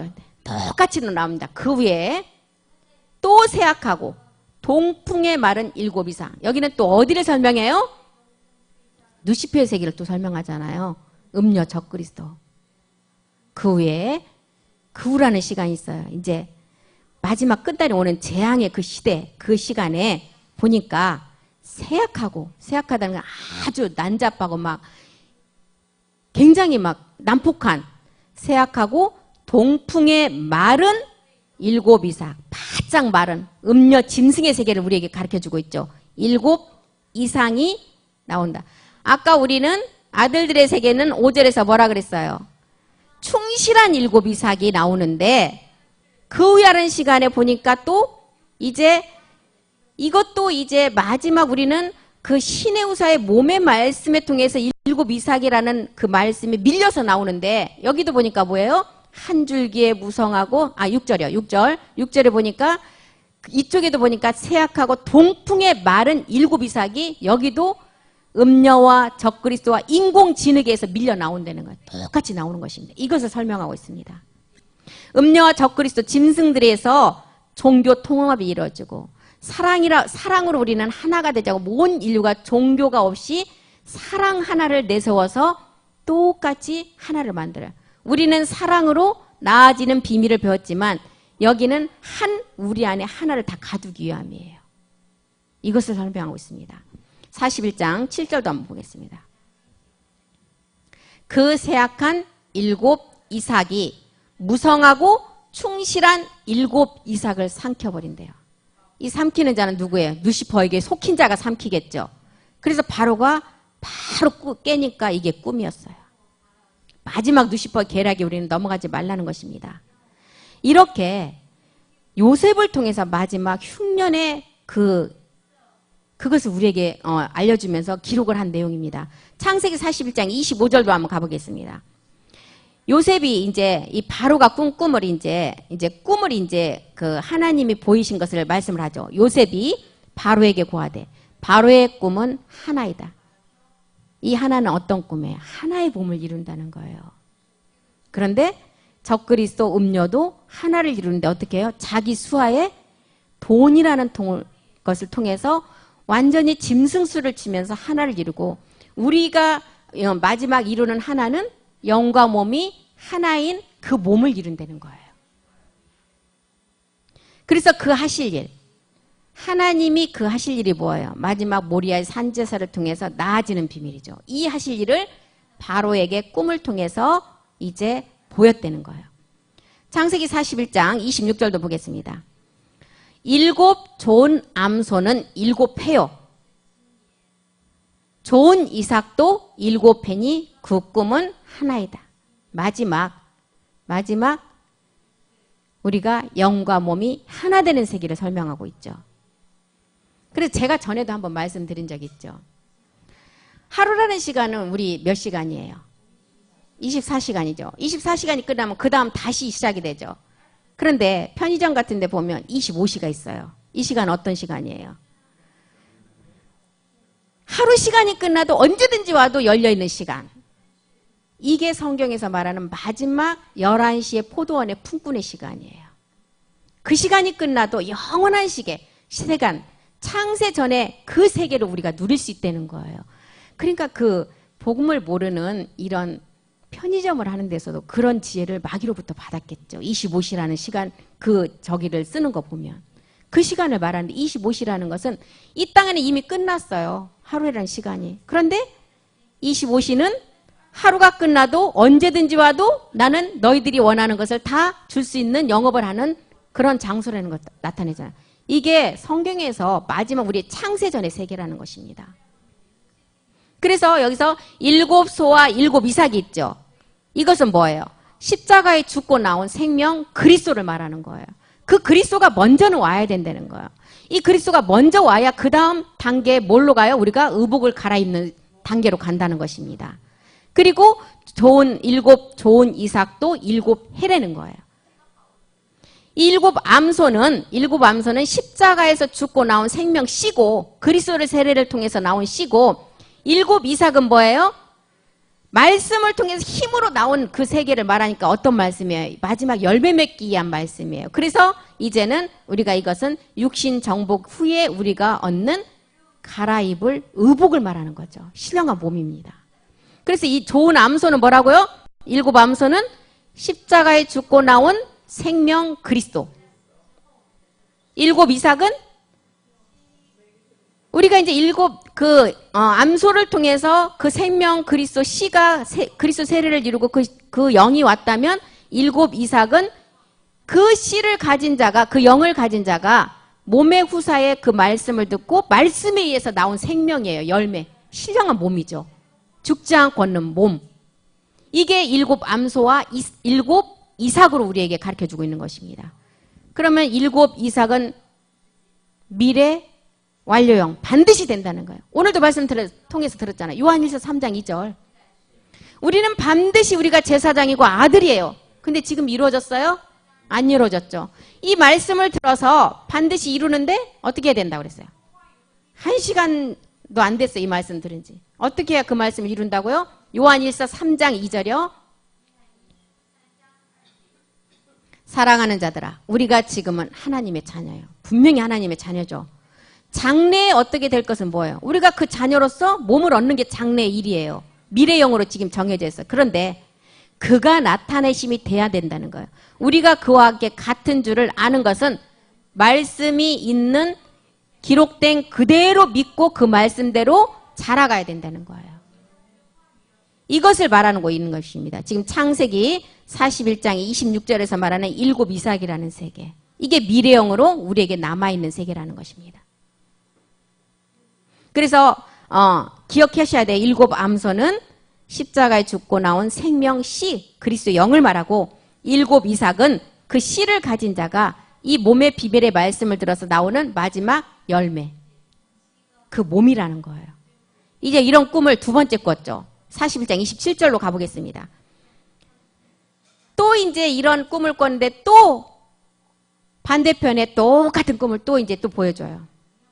S1: 똑같이 나옵니다. 그 위에 또 세약하고 동풍에 마른 7 이삭. 여기는 또 어디를 설명해요? 누시페의 세계를 또 설명하잖아요. 음녀 적그리스도. 그 위에 그후라는 시간이 있어요. 이제 마지막 끝날이 오는 재앙의 그 시대, 그 시간에 보니까 세약하다는 건 아주 난잡하고 막 굉장히 막 난폭한 세약하고 동풍에 마른 7 이삭, 바짝 마른 음녀 짐승의 세계를 우리에게 가르쳐주고 있죠. 7 이상이 나온다. 아까 우리는 아들들의 세계는 5절에서 뭐라 그랬어요? 충실한 7 이삭이 나오는데 그 후라는 시간에 보니까 또 이제 이것도 이제 마지막 우리는 그 신의 우사의 몸의 말씀에 통해서 7 이삭이라는 그 말씀이 밀려서 나오는데 여기도 보니까 뭐예요? 한 줄기에 무성하고 6절이요. 6절에 보니까 이쪽에도 보니까 세약하고 동풍에 마른 7 이삭이 여기도 음녀와 적그리스도와 인공지능에서 밀려 나온다는 거예요. 똑같이 나오는 것입니다. 이것을 설명하고 있습니다. 음녀와 적그리스도 짐승들에서 종교 통합이 이루어지고 사랑으로 우리는 하나가 되자고 온 인류가 종교가 없이 사랑 하나를 내세워서 똑같이 하나를 만들어요. 우리는 사랑으로 나아지는 비밀을 배웠지만 여기는 우리 안에 하나를 다 가두기 위함이에요. 이것을 설명하고 있습니다. 41장 7절도 한번 보겠습니다. 그 세약한 7 이삭이 무성하고 충실한 7 이삭을 삼켜버린대요. 이 삼키는 자는 누구예요? 누시퍼에게 속힌 자가 삼키겠죠. 그래서 바로가 바로 깨니까 이게 꿈이었어요. 마지막 누시퍼 계략에 우리는 넘어가지 말라는 것입니다. 이렇게 요셉을 통해서 마지막 흉년의 그것을 우리에게 알려주면서 기록을 한 내용입니다. 창세기 41장 25절도 한번 가보겠습니다. 요셉이 이제 이 바로가 꾼 꿈을 이제 그 하나님이 보이신 것을 말씀을 하죠. 요셉이 바로에게 고하되 바로의 꿈은 하나이다. 이 하나는 어떤 꿈이에요? 하나의 몸을 이룬다는 거예요. 그런데 적그리스도 음녀도 하나를 이루는데 어떻게 해요? 자기 수하에 돈이라는 것을 통해서 완전히 짐승수를 치면서 하나를 이루고 우리가 마지막 이루는 하나는 영과 몸이 하나인 그 몸을 이룬다는 거예요. 그래서 그 하실 일, 하나님이 그 하실 일이 뭐예요? 마지막 모리아의 산제사를 통해서 나아지는 비밀이죠. 이 하실 일을 바로에게 꿈을 통해서 이제 보였다는 거예요. 창세기 41장 26절도 보겠습니다. 7 좋은 암소는 7회요. 좋은 이삭도 7회니 그 꿈은 하나이다. 마지막 우리가 영과 몸이 하나 되는 세계를 설명하고 있죠. 그래서 제가 전에도 한번 말씀드린 적이 있죠. 하루라는 시간은 우리 몇 시간이에요? 24시간이죠. 24시간이 끝나면 그 다음 다시 시작이 되죠. 그런데 편의점 같은 데 보면 25시가 있어요. 이 시간은 어떤 시간이에요? 하루 시간이 끝나도 언제든지 와도 열려있는 시간. 이게 성경에서 말하는 마지막 11시의 포도원의 품꾼의 시간이에요. 그 시간이 끝나도 영원한 시간, 창세 전에 그 세계를 우리가 누릴 수 있다는 거예요. 그러니까 그 복음을 모르는 이런 편의점을 하는 데서도 그런 지혜를 마귀로부터 받았겠죠. 25시라는 시간 저기를 쓰는 거 보면. 그 시간을 말하는데 25시라는 것은 이 땅에는 이미 끝났어요. 하루라는 시간이. 그런데 25시는 하루가 끝나도 언제든지 와도 나는 너희들이 원하는 것을 다 줄 수 있는 영업을 하는 그런 장소라는 것 나타내잖아요. 이게 성경에서 마지막 우리 창세전의 세계라는 것입니다. 그래서 여기서 7 소와 7 이삭이 있죠. 이것은 뭐예요? 십자가에 죽고 나온 생명 그리스도를 말하는 거예요. 그 그리스도가 먼저는 와야 된다는 거예요. 이 그리스도가 먼저 와야 그 다음 단계에 뭘로 가요? 우리가 의복을 갈아입는 단계로 간다는 것입니다. 그리고 7 좋은 이삭도 7 해라는 거예요. 이 7 암소는 십자가에서 죽고 나온 생명 씨고 그리스도의 세례를 통해서 나온 씨고 7 이삭은 뭐예요? 말씀을 통해서 힘으로 나온 그 세계를 말하니까 어떤 말씀이에요? 마지막 열매 맺기 위한 말씀이에요. 그래서 이제는 우리가 이것은 육신 정복 후에 우리가 얻는 갈아입을 의복을 말하는 거죠. 신령한 몸입니다. 그래서 이 좋은 암소는 뭐라고요? 7 암소는 십자가에 죽고 나온 생명 그리스도. 7 이삭은 우리가 이제 7 암소를 통해서 그 생명 그리스도 씨가 그리스도 세례를 이루고 그 영이 왔다면 7 이삭은 그 씨를 가진 자가 그 영을 가진 자가 몸의 후사에 그 말씀을 듣고 말씀에 의해서 나온 생명이에요. 열매. 신령한 몸이죠. 죽지 않고 얻는 몸. 이게 7 암소와 7 이삭으로 우리에게 가르쳐주고 있는 것입니다. 그러면 7 이삭은 미래 완료형 반드시 된다는 거예요. 오늘도 말씀 통해서 들었잖아요. 요한일서 3장 2절. 우리는 반드시 우리가 제사장이고 아들이에요. 근데 지금 이루어졌어요? 안 이루어졌죠. 이 말씀을 들어서 반드시 이루는데 어떻게 해야 된다고 그랬어요? 1시간도 안 됐어요. 이 말씀 들은 지. 어떻게 해야 그 말씀을 이룬다고요? 요한일서 3장 2절이요. 사랑하는 자들아, 우리가 지금은 하나님의 자녀예요. 분명히 하나님의 자녀죠. 장래에 어떻게 될 것은 뭐예요? 우리가 그 자녀로서 몸을 얻는 게 장래의 일이에요. 미래형으로 지금 정해져 있어요. 그런데 그가 나타내심이 돼야 된다는 거예요. 우리가 그와 함께 같은 줄을 아는 것은 말씀이 있는 기록된 그대로 믿고 그 말씀대로 자라가야 된다는 거예요. 이것을 말하고 있는 것입니다. 지금 창세기 41장 26절에서 말하는 7 이삭이라는 세계. 이게 미래형으로 우리에게 남아있는 세계라는 것입니다. 그래서 기억하셔야 돼요. 7 암소는 십자가에 죽고 나온 생명 씨, 그리스도 영을 말하고 7 이삭은 그 씨를 가진 자가 이 몸의 비밀의 말씀을 들어서 나오는 마지막 열매. 그 몸이라는 거예요. 이제 이런 꿈을 두 번째 꿨죠. 41장 27절로 가보겠습니다. 또 이제 이런 꿈을 꿨는데 또 반대편에 똑같은 꿈을 또 이제 또 보여줘요.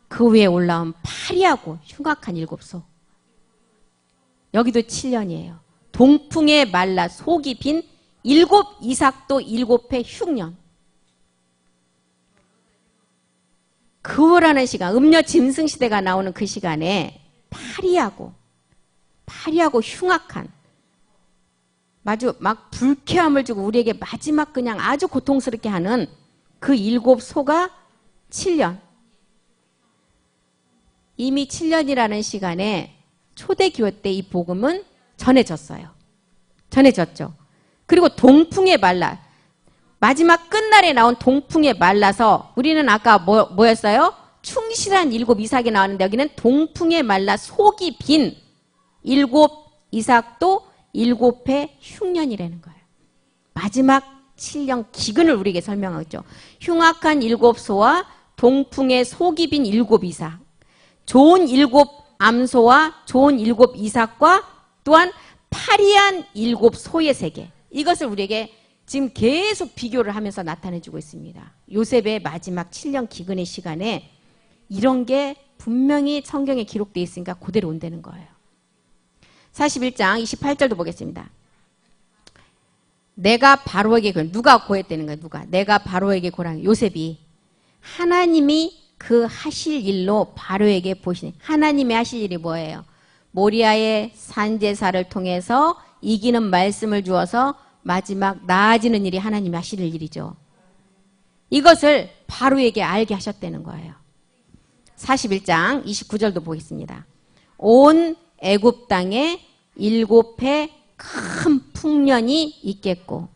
S1: 그 위에 올라온 파리하고 흉악한 7소. 여기도 7년이에요. 동풍에 말라 속이 빈 7 이삭도 7회 흉년. 그후라는 시간, 음녀 짐승 시대가 나오는 그 시간에 파리하고 흉악한 아주 막 불쾌함을 주고 우리에게 마지막 그냥 아주 고통스럽게 하는 그 7 소가 7년. 이미 7년이라는 시간에 초대교회 때 이 복음은 전해졌어요. 전해졌죠. 그리고 동풍에 말라, 마지막 끝날에 나온 동풍에 말라서, 우리는 아까 뭐였어요? 충실한 7 이삭이 나왔는데 여기는 동풍에 말라 속이 빈 7 이삭도 7회 흉년이라는 거예요. 마지막 7년 기근을 우리에게 설명하고 있죠. 흉악한 7 소와 동풍에 속이 빈 7 이삭, 좋은 7 암소와 좋은 7 이삭과 또한 파리한 7 소의 세계, 이것을 우리에게 지금 계속 비교를 하면서 나타내주고 있습니다. 요셉의 마지막 7년 기근의 시간에 이런 게 분명히 성경에 기록되어 있으니까 그대로 온다는 거예요. 41장 28절도 보겠습니다. 내가 바로에게, 누가 고했다는 거예요? 누가? 내가 바로에게 고라. 요셉이 하나님이 그 하실 일로 바로에게 보시네. 하나님이 하실 일이 뭐예요? 모리아의 산제사를 통해서 이기는 말씀을 주어서 마지막 나아지는 일이 하나님이 하실 일이죠. 이것을 바로에게 알게 하셨다는 거예요. 41장 29절도 보겠습니다. 온 애굽 땅에 7해 큰 풍년이 있겠고,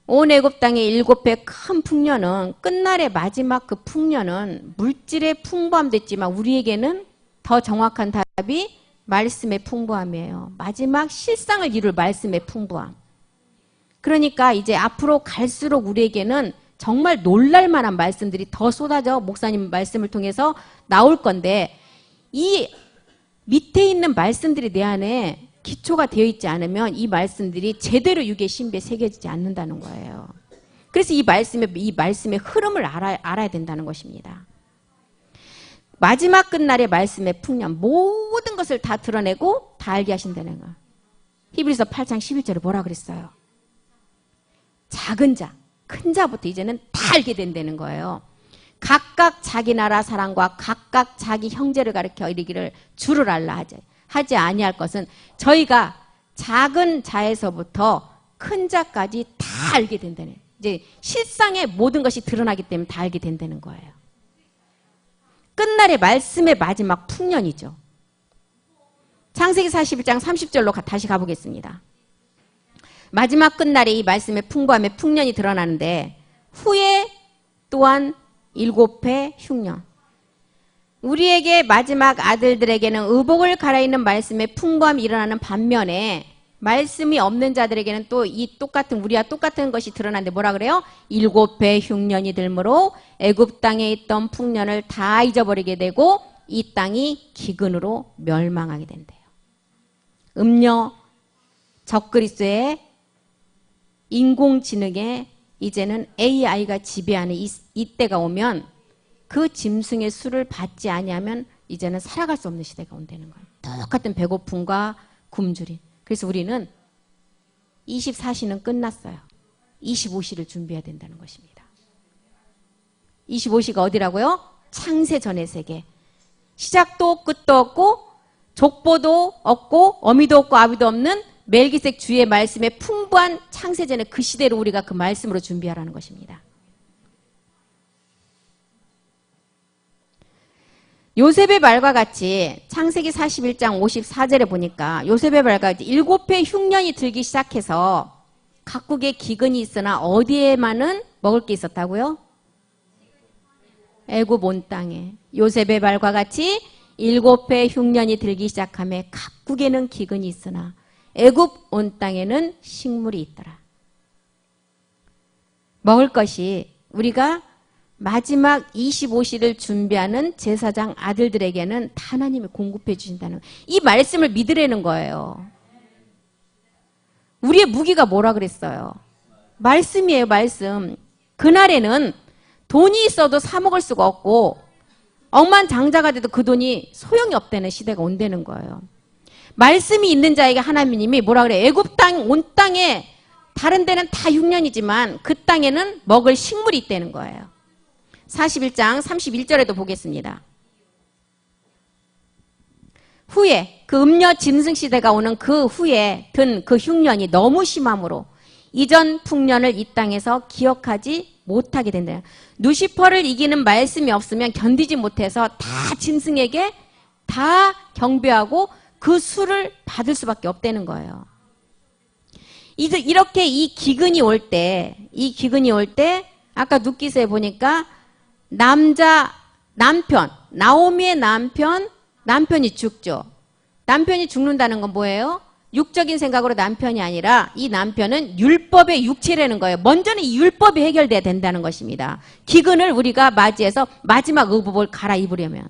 S1: 온 애굽 땅에 7해 큰 풍년은, 끝날의 마지막 그 풍년은 물질의 풍부함됐지만 우리에게는 더 정확한 답이 말씀의 풍부함이에요. 마지막 실상을 이룰 말씀의 풍부함. 그러니까 이제 앞으로 갈수록 우리에게는 정말 놀랄만한 말씀들이 더 쏟아져 목사님 말씀을 통해서 나올 건데, 이 밑에 있는 말씀들이 내 안에 기초가 되어 있지 않으면 이 말씀들이 제대로 육의 신비에 새겨지지 않는다는 거예요. 그래서 이 말씀의 흐름을 알아야 된다는 것입니다. 마지막 끝날의 말씀의 풍년, 모든 것을 다 드러내고 다 알게 하신다는 거예요. 히브리서 8장 11절에 뭐라 그랬어요? 작은 자, 큰 자부터 이제는 다 알게 된다는 거예요. 각각 자기 나라 사람과 각각 자기 형제를 가리켜 이르기를 주를 알라 하지 아니할 것은, 저희가 작은 자에서부터 큰 자까지 다 알게 된다는, 이제 실상의 모든 것이 드러나기 때문에 다 알게 된다는 거예요. 끝날의 말씀의 마지막 풍년이죠. 창세기 41장 30절로 다시 가보겠습니다. 마지막 끝날에 이 말씀의 풍부함의 풍년이 드러나는데, 후에 또한 7회 흉년. 우리에게 마지막 아들들에게는 의복을 갈아입는 말씀의 풍부함이 일어나는 반면에, 말씀이 없는 자들에게는 또 이 똑같은, 우리와 똑같은 것이 드러나는데 뭐라 그래요? 7회 흉년이 들므로 애굽 땅에 있던 풍년을 다 잊어버리게 되고 이 땅이 기근으로 멸망하게 된대요. 음료, 적그리스도의 인공지능에 이제는 AI가 지배하는 이때가 오면, 그 짐승의 수를 받지 아니하면 이제는 살아갈 수 없는 시대가 온다는 거예요. 똑같은 배고픔과 굶주림. 그래서 우리는 24시는 끝났어요. 25시를 준비해야 된다는 것입니다. 25시가 어디라고요? 창세 전의 세계. 시작도 끝도 없고 족보도 없고 어미도 없고 아비도 없는 멜기색 주의 말씀의 풍부한 창세전의 그 시대로 우리가 그 말씀으로 준비하라는 것입니다. 요셉의 말과 같이 창세기 41장 54절에 보니까, 요셉의 말과 같이 7회 흉년이 들기 시작해서 각국에 기근이 있으나 어디에만은 먹을 게 있었다고요? 애굽 온 땅에. 요셉의 말과 같이 7회 흉년이 들기 시작하며 각국에는 기근이 있으나 애굽 온 땅에는 식물이 있더라. 먹을 것이, 우리가 마지막 25시를 준비하는 제사장 아들들에게는 다 하나님이 공급해 주신다는, 이 말씀을 믿으라는 거예요. 우리의 무기가 뭐라 그랬어요? 말씀이에요, 말씀. 그날에는 돈이 있어도 사 먹을 수가 없고 억만장자가 돼도 그 돈이 소용이 없다는 시대가 온다는 거예요. 말씀이 있는 자에게 하나님이 뭐라 그래요? 애굽 땅, 온 땅에, 다른 데는 다 흉년이지만 그 땅에는 먹을 식물이 있다는 거예요. 41장 31절에도 보겠습니다. 후에, 그 음녀 짐승 시대가 오는 그 후에 든 그 흉년이 너무 심함으로 이전 풍년을 이 땅에서 기억하지 못하게 된다. 누시퍼를 이기는 말씀이 없으면 견디지 못해서 다 짐승에게 다 경배하고 그 수를 받을 수밖에 없다는 거예요. 이렇게 이 기근이 올 때 아까 눕기서에 보니까 남편, 나오미의 남편이 죽죠. 남편이 죽는다는 건 뭐예요? 육적인 생각으로 남편이 아니라 이 남편은 율법의 육체라는 거예요. 먼저는 이 율법이 해결돼야 된다는 것입니다. 기근을 우리가 맞이해서 마지막 의복을 갈아입으려면.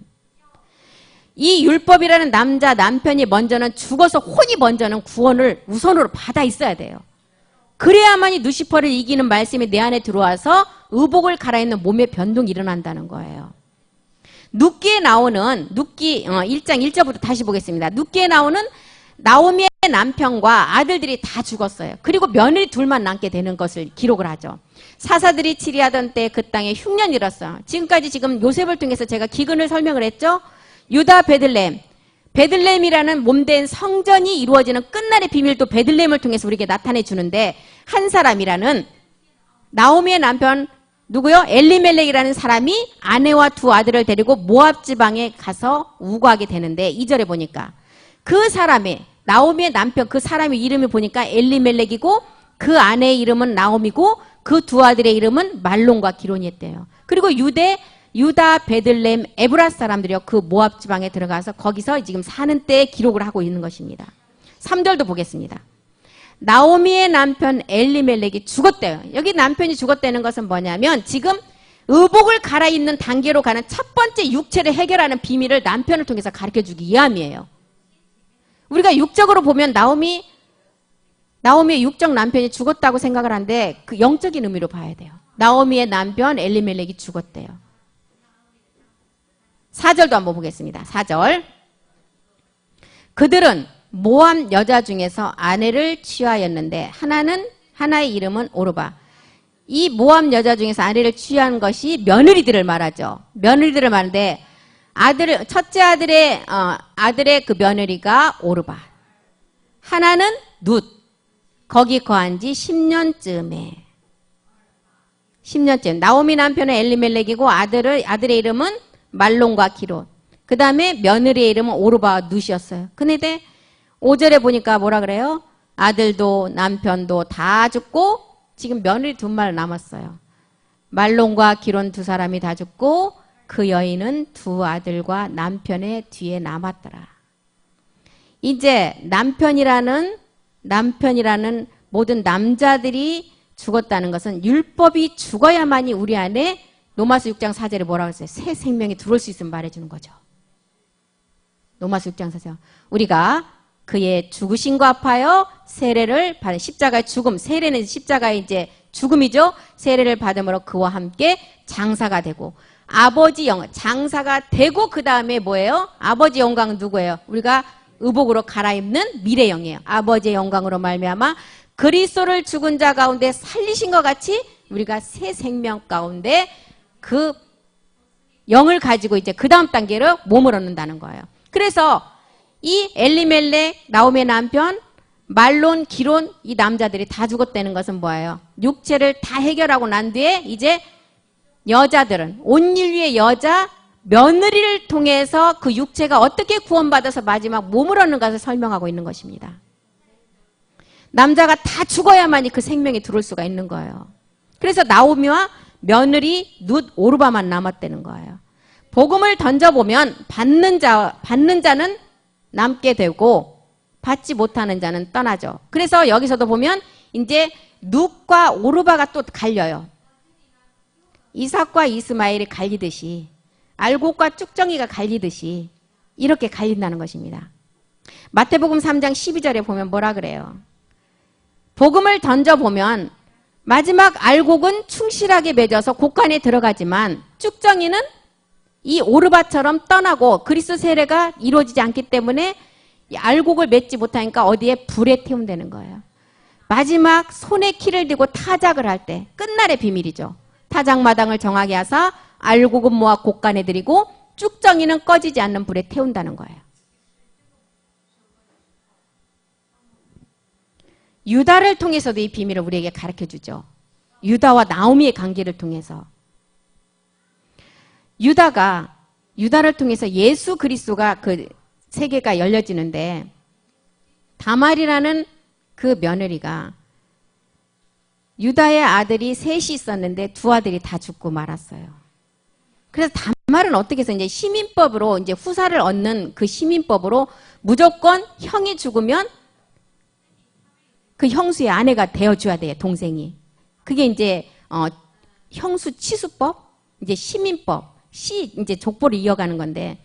S1: 이 율법이라는 남편이 먼저는 죽어서 혼이 먼저는 구원을 우선으로 받아 있어야 돼요. 그래야만이 누시퍼를 이기는 말씀이 내 안에 들어와서 의복을 갈아입는 몸의 변동이 일어난다는 거예요. 눕기에 나오는 1장 1절부터 다시 보겠습니다. 눕기에 나오는 나오미의 남편과 아들들이 다 죽었어요. 그리고 며느리 둘만 남게 되는 것을 기록을 하죠. 사사들이 치리하던 때 그 땅에 흉년이 일었어요. 지금까지 요셉을 통해서 제가 기근을 설명을 했죠. 유다 베들레헴이라는 몸된 성전이 이루어지는 끝날의 비밀도 베들레헴을 통해서 우리에게 나타내 주는데 한 사람이라는 나오미의 남편 누구요? 엘리멜렉이라는 사람이 아내와 두 아들을 데리고 모압 지방에 가서 우거하게 되는데 2절에 보니까 그 사람의 나오미의 남편 그 사람의 이름이 보니까 엘리멜렉이고 그 아내의 이름은 나오미고 그 두 아들의 이름은 말론과 기론이었대요. 그리고 유다 베들레헴 에브라 사람들이요 그 모압 지방에 들어가서 거기서 지금 사는 때에 기록을 하고 있는 것입니다. 3절도 보겠습니다. 나오미의 남편 엘리멜렉이 죽었대요. 여기 남편이 죽었다는 것은 뭐냐면 지금 의복을 갈아입는 단계로 가는 첫 번째 육체를 해결하는 비밀을 남편을 통해서 가르쳐주기 위함이에요. 우리가 육적으로 보면 나오미의 육적 남편이 죽었다고 생각을 하는데 그 영적인 의미로 봐야 돼요. 나오미의 남편 엘리멜렉이 죽었대요. 4절도 한번 보겠습니다. 4절. 그들은 모압 여자 중에서 아내를 취하였는데 하나의 이름은 오르바. 이 모압 여자 중에서 아내를 취한 것이 며느리들을 말하죠. 며느리들을 말하는데 첫째 아들의 그 며느리가 오르바. 하나는 룻. 거기 거한 지 10년쯤에. 나오미 남편은 엘리멜렉이고 아들의 이름은 말론과 기론. 그 다음에 며느리의 이름은 오르바와 룻이었어요. 근데 5절에 보니까 뭐라 그래요? 아들도 남편도 다 죽고 지금 며느리 둘만 남았어요. 말론과 기론 두 사람이 다 죽고 그 여인은 두 아들과 남편의 뒤에 남았더라. 이제 남편이라는 모든 남자들이 죽었다는 것은 율법이 죽어야만이 우리 안에 로마서 6장 4절에 뭐라고 했어요? 새 생명이 들어올 수 있으면 말해주는 거죠. 로마서 6장 4절. 우리가 그의 죽으심과 합하여 세례를 받은 십자가의 죽음, 세례는 십자가의 이제 죽음이죠. 세례를 받음으로 그와 함께 장사가 되고 아버지 장사가 되고 그 다음에 뭐예요? 아버지 영광은 누구예요? 우리가 의복으로 갈아입는 미래 영이에요. 아버지의 영광으로 말미암아 그리스도를 죽은 자 가운데 살리신 것 같이 우리가 새 생명 가운데 그 영을 가지고 이제 그 다음 단계로 몸을 얻는다는 거예요. 그래서 이 엘리멜렉, 나오미의 남편, 말론, 기론 이 남자들이 다 죽었다는 것은 뭐예요? 육체를 다 해결하고 난 뒤에 이제 여자들은 온 인류의 여자 며느리를 통해서 그 육체가 어떻게 구원받아서 마지막 몸을 얻는 것을 설명하고 있는 것입니다. 남자가 다 죽어야만이 그 생명이 들어올 수가 있는 거예요. 그래서 나오미와 며느리 룻 오르바만 남았다는 거예요. 복음을 던져보면 받는 자는 남게 되고 받지 못하는 자는 떠나죠. 그래서 여기서도 보면 이제 룻과 오르바가 또 갈려요. 이삭과 이스마엘이 갈리듯이 알곡과 쭉정이가 갈리듯이 이렇게 갈린다는 것입니다. 마태복음 3장 12절에 보면 뭐라 그래요? 복음을 던져보면 마지막 알곡은 충실하게 맺어서 곡간에 들어가지만 쭉정이는 이 오르바처럼 떠나고 그리스도 세례가 이루어지지 않기 때문에 알곡을 맺지 못하니까 어디에 불에 태움되는 거예요. 마지막 손에 키를 들고 타작을 할 때 끝날의 비밀이죠. 타작마당을 정하게 하사 알곡은 모아 곡간에 들이고 쭉정이는 꺼지지 않는 불에 태운다는 거예요. 유다를 통해서도 이 비밀을 우리에게 가르쳐주죠. 유다와 나오미의 관계를 통해서. 유다를 통해서 예수 그리스도가 그 세계가 열려지는데 다말이라는 그 며느리가 유다의 아들이 셋이 있었는데 두 아들이 다 죽고 말았어요. 그래서 다말은 어떻게 해서 이제 시민법으로 이제 후사를 얻는 그 시민법으로 무조건 형이 죽으면 그 형수의 아내가 되어줘야 돼요, 동생이. 그게 이제 형수 치수법, 이제 시민법, 이제 족보를 이어가는 건데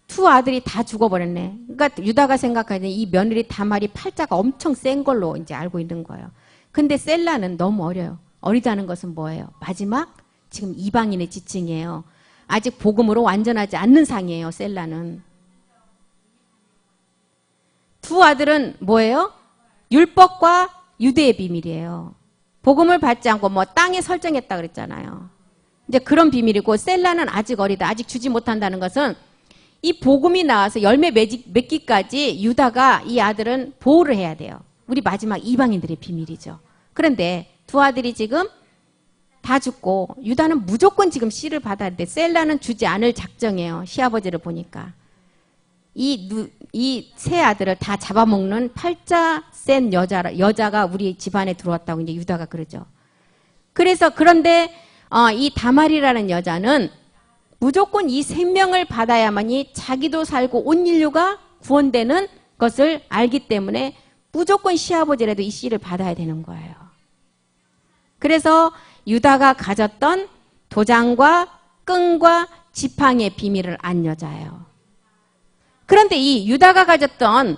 S1: 두 아들이 다 죽어버렸네. 그러니까 유다가 생각하는 이 며느리 다말이 팔자가 엄청 센 걸로 이제 알고 있는 거예요. 근데 셀라는 너무 어려요. 어리다는 것은 뭐예요? 마지막 지금 이방인의 지칭이에요. 아직 복음으로 완전하지 않는 상이에요, 셀라는. 두 아들은 뭐예요? 율법과 유대의 비밀이에요. 복음을 받지 않고 뭐 땅에 설정했다 그랬잖아요. 이제 그런 비밀이고 셀라는 아직 어리다. 아직 주지 못한다는 것은 이 복음이 나와서 열매 맺기까지 유다가 이 아들은 보호를 해야 돼요. 우리 마지막 이방인들의 비밀이죠. 그런데 두 아들이 지금 다 죽고 유다는 무조건 지금 씨를 받아야 돼. 셀라는 주지 않을 작정이에요. 시아버지를 보니까. 이 세 아들을 다 잡아먹는 팔자 센 여자가 우리 집안에 들어왔다고 이제 유다가 그러죠. 그래서 그런데 이 다말이라는 여자는 무조건 이 생명을 받아야만이 자기도 살고 온 인류가 구원되는 것을 알기 때문에 무조건 시아버지라도 이 씨를 받아야 되는 거예요. 그래서 유다가 가졌던 도장과 끈과 지팡이의 비밀을 안 여자예요. 그런데 이 유다가 가졌던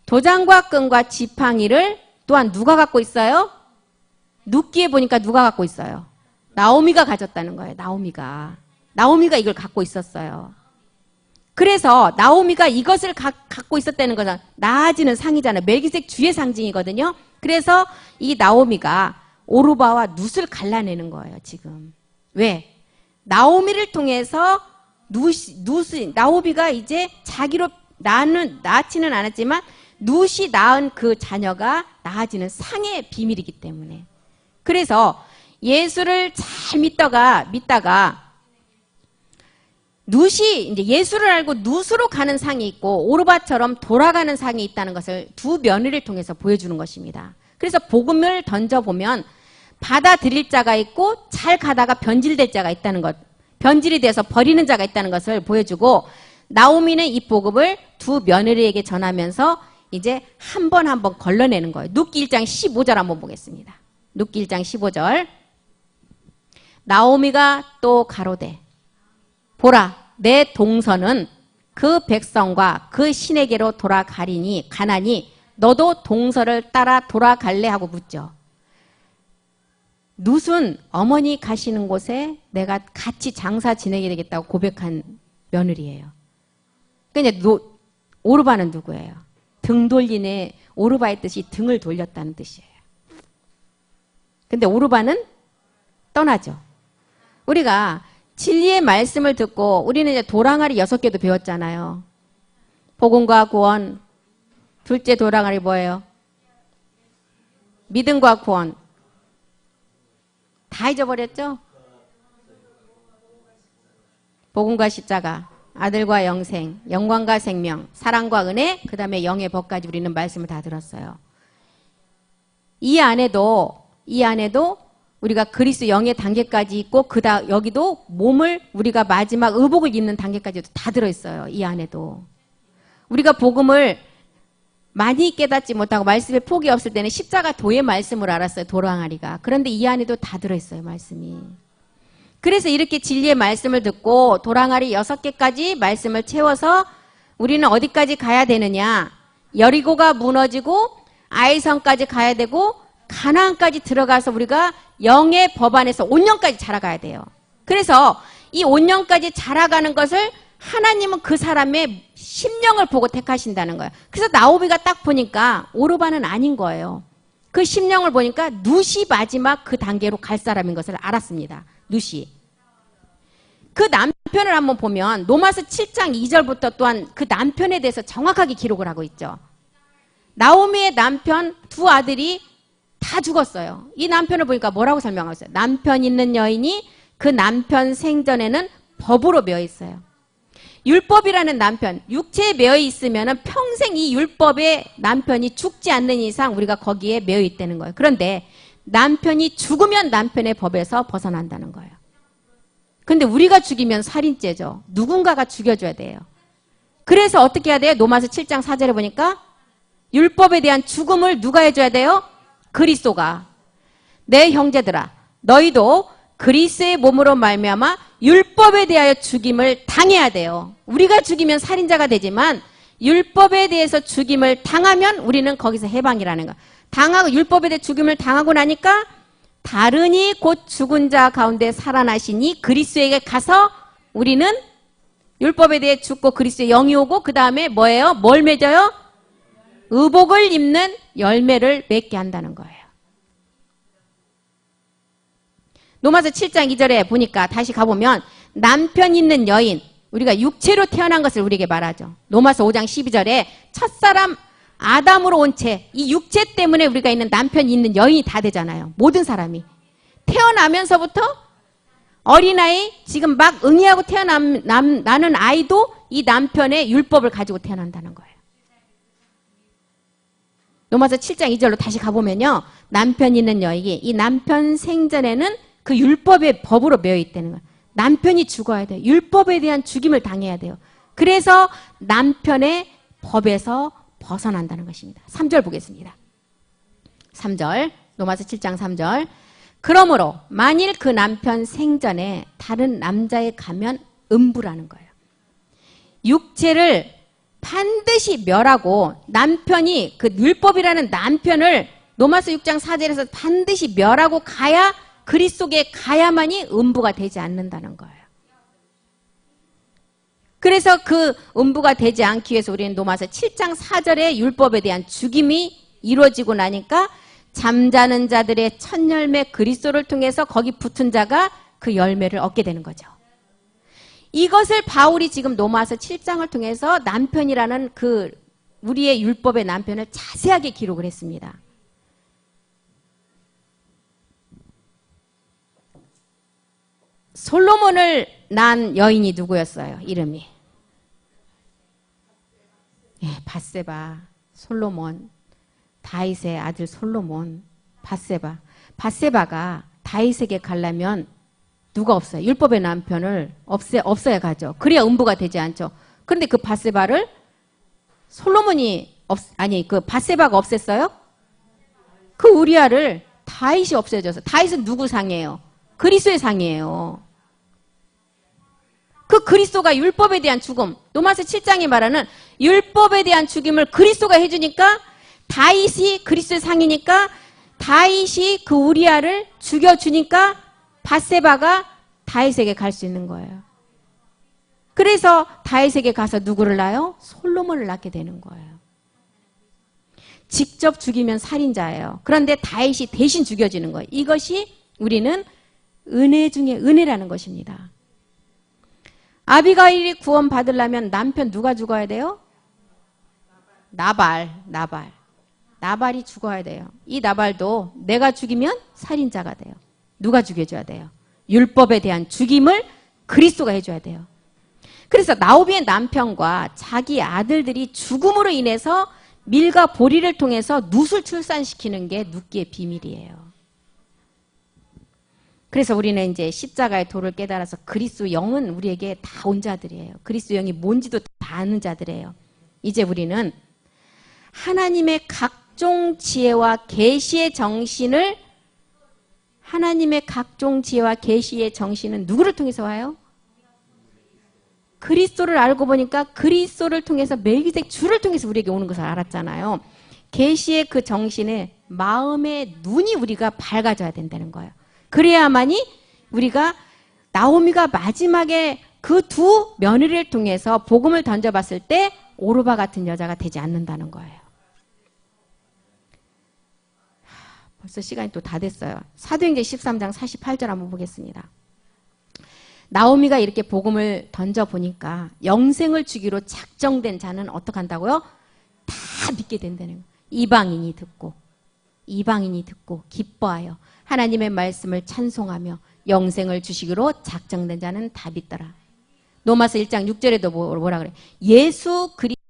S1: 도장과 끈과 지팡이를 또한 누가 갖고 있어요? 눕기에 보니까 누가 갖고 있어요? 나오미가 가졌다는 거예요. 나오미가 이걸 갖고 있었어요. 그래서 나오미가 이것을 갖고 있었다는 것은 나아지는 상이잖아요. 멜기세덱 주의 상징이거든요. 그래서 이 나오미가 오르바와 룻을 갈라내는 거예요, 지금. 왜? 나오미를 통해서 나오미가 이제 자기로 낳지는 않았지만 룻이 낳은 그 자녀가 나아지는 상의 비밀이기 때문에. 그래서 예수를 잘 믿다가 룻이 이제 예수를 알고 룻으로 가는 상이 있고 오르바처럼 돌아가는 상이 있다는 것을 두 며느리를 통해서 보여주는 것입니다. 그래서 복음을 던져보면 받아들일 자가 있고 잘 가다가 변질될 자가 있다는 것, 변질이 돼서 버리는 자가 있다는 것을 보여주고 나오미는 이 복음을 두 며느리에게 전하면서 이제 한 번 걸러내는 거예요. 룻기 1장 15절 한번 보겠습니다. 룻기 1장 15절. 나오미가 또 가로되 보라 내 동서는 그 백성과 그 신에게로 돌아가리니 가나니 너도 동서를 따라 돌아갈래 하고 묻죠. 룻은 어머니 가시는 곳에 내가 같이 장사 지내게 되겠다고 고백한 며느리예요. 그러니까 오르바는 누구예요? 등 돌리네. 오르바의 뜻이 등을 돌렸다는 뜻이에요. 근데 오르바는 떠나죠. 우리가 진리의 말씀을 듣고 우리는 이제 도랑아리 6개도 배웠잖아요. 복음과 구원. 둘째 도랑아리 뭐예요? 믿음과 구원. 다 잊어버렸죠? 복음과 십자가, 아들과 영생, 영광과 생명, 사랑과 은혜, 그 다음에 영의 법까지 우리는 말씀을 다 들었어요. 이 안에도 우리가 그리스도 영의 단계까지 있고 여기도 몸을 우리가 마지막 의복을 입는 단계까지도 다 들어있어요. 이 안에도. 우리가 복음을 많이 깨닫지 못하고 말씀에 폭이 없을 때는 십자가 도의 말씀을 알았어요. 도랑아리가. 그런데 이 안에도 다 들어있어요. 말씀이. 그래서 이렇게 진리의 말씀을 듣고 도랑아리 6개까지 말씀을 채워서 우리는 어디까지 가야 되느냐. 여리고가 무너지고 아이성까지 가야 되고 가나안까지 들어가서 우리가 영의 법 안에서 온전까지 자라가야 돼요. 그래서 이 온전까지 자라가는 것을 하나님은 그 사람의 심령을 보고 택하신다는 거예요. 그래서 나오미가 딱 보니까 오르바는 아닌 거예요. 그 심령을 보니까 룻이 마지막 그 단계로 갈 사람인 것을 알았습니다. 룻이. 그 남편을 한번 보면 로마서 7장 2절부터 또한 그 남편에 대해서 정확하게 기록을 하고 있죠. 나오미의 남편 두 아들이 다 다 죽었어요. 이 남편을 보니까 뭐라고 설명하고 있어요? 남편 있는 여인이 그 남편 생전에는 법으로 매여 있어요. 율법이라는 남편, 육체에 매여 있으면 평생 이 율법에 남편이 죽지 않는 이상 우리가 거기에 매여 있다는 거예요. 그런데 남편이 죽으면 남편의 법에서 벗어난다는 거예요. 근데 우리가 죽이면 살인죄죠. 누군가가 죽여줘야 돼요. 그래서 어떻게 해야 돼요? 로마서 7장 4절에 보니까 율법에 대한 죽음을 누가 해줘야 돼요? 그리스도가. 내 형제들아, 너희도 그리스도의 몸으로 말미암아 율법에 대하여 죽임을 당해야 돼요. 우리가 죽이면 살인자가 되지만 율법에 대해서 죽임을 당하면 우리는 거기서 해방이라는 거. 당하고 율법에 대해 죽임을 당하고 나니까 다르니 곧 죽은 자 가운데 살아나시니 그리스도에게 가서 우리는 율법에 대해 죽고 그리스도의 영이 오고 그 다음에 뭐예요? 뭘 맺어요? 의복을 입는 열매를 맺게 한다는 거예요. 로마서 7장 2절에 보니까 다시 가보면 남편 있는 여인, 우리가 육체로 태어난 것을 우리에게 말하죠. 로마서 5장 12절에 첫사람 아담으로 온 채, 이 육체 때문에 우리가 있는 남편 있는 여인이 다 되잖아요. 모든 사람이. 태어나면서부터 어린아이, 지금 막 응애하고 나는 아이도 이 남편의 율법을 가지고 태어난다는 거예요. 로마서 7장 2절로 다시 가보면요. 남편 있는 여인이 이 남편 생전에는 그 율법의 법으로 매여 있다는 거예요. 남편이 죽어야 돼요. 율법에 대한 죽임을 당해야 돼요. 그래서 남편의 법에서 벗어난다는 것입니다. 3절 보겠습니다. 3절, 로마서 7장 3절. 그러므로 만일 그 남편 생전에 다른 남자에 가면 음부라는 거예요. 육체를 반드시 멸하고 남편이 그 율법이라는 남편을 로마서 6장 4절에서 반드시 멸하고 가야 그리스도에 가야만이 음부가 되지 않는다는 거예요. 그래서 그 음부가 되지 않기 위해서 우리는 로마서 7장 4절의 율법에 대한 죽임이 이루어지고 나니까 잠자는 자들의 첫 열매 그리스도를 통해서 거기 붙은 자가 그 열매를 얻게 되는 거죠. 이것을 바울이 지금 로마서 7장을 통해서 남편이라는 그 우리의 율법의 남편을 자세하게 기록을 했습니다. 솔로몬을 낳은 여인이 누구였어요? 이름이. 예, 밧세바, 솔로몬, 다윗의 아들 솔로몬, 밧세바. 밧세바가 다윗에게 가려면 누가 없어요? 율법의 남편을 없어야 가죠. 그래야 음부가 되지 않죠. 그런데 그 밧세바를 그 밧세바가 없앴어요? 그 우리아를 다윗이 없애줘서. 다윗은 누구 상이에요? 그리스도의 상이에요. 그 그리스도가 율법에 대한 죽음, 로마서 7장이 말하는 율법에 대한 죽임을 그리스도가 해주니까 다윗이 그리스도의 상이니까 다윗이 그 우리아를 죽여주니까 밧세바가 다윗에게 갈 수 있는 거예요. 그래서 다윗에게 가서 누구를 낳아요? 솔로몬을 낳게 되는 거예요. 직접 죽이면 살인자예요. 그런데 다윗이 대신 죽여지는 거예요. 이것이 우리는 은혜 중에 은혜라는 것입니다. 아비가일이 구원 받으려면 남편 누가 죽어야 돼요? 나발이 죽어야 돼요. 이 나발도 내가 죽이면 살인자가 돼요. 누가 죽여줘야 돼요? 율법에 대한 죽임을 그리스도가 해줘야 돼요. 그래서 나오미의 남편과 자기 아들들이 죽음으로 인해서 밀과 보리를 통해서 룻을 출산시키는 게 룻기의 비밀이에요. 그래서 우리는 이제 십자가의 도를 깨달아서 그리스도 영은 우리에게 다 온 자들이에요. 그리스도 영이 뭔지도 다 아는 자들이에요. 이제 우리는 하나님의 각종 지혜와 계시의 정신을 누구를 통해서 와요? 그리스도를 알고 보니까 그리스도를 통해서 멜기세덱 주를 통해서 우리에게 오는 것을 알았잖아요. 계시의 그 정신에 마음의 눈이 우리가 밝아져야 된다는 거예요. 그래야만이 우리가 나오미가 마지막에 그 두 며느리를 통해서 복음을 던져봤을 때 오르바 같은 여자가 되지 않는다는 거예요. 벌써 시간이 또 다 됐어요. 사도행전 13장 48절 한번 보겠습니다. 나오미가 이렇게 복음을 던져보니까 영생을 주기로 작정된 자는 어떻게 한다고요? 다 믿게 된다는 거예요. 이방인이 듣고 이방인이 듣고 기뻐하여 하나님의 말씀을 찬송하며 영생을 주시기로 작정된 자는 답이 있더라. 로마서 1장 6절에도 뭐라 그래? 예수 그리스도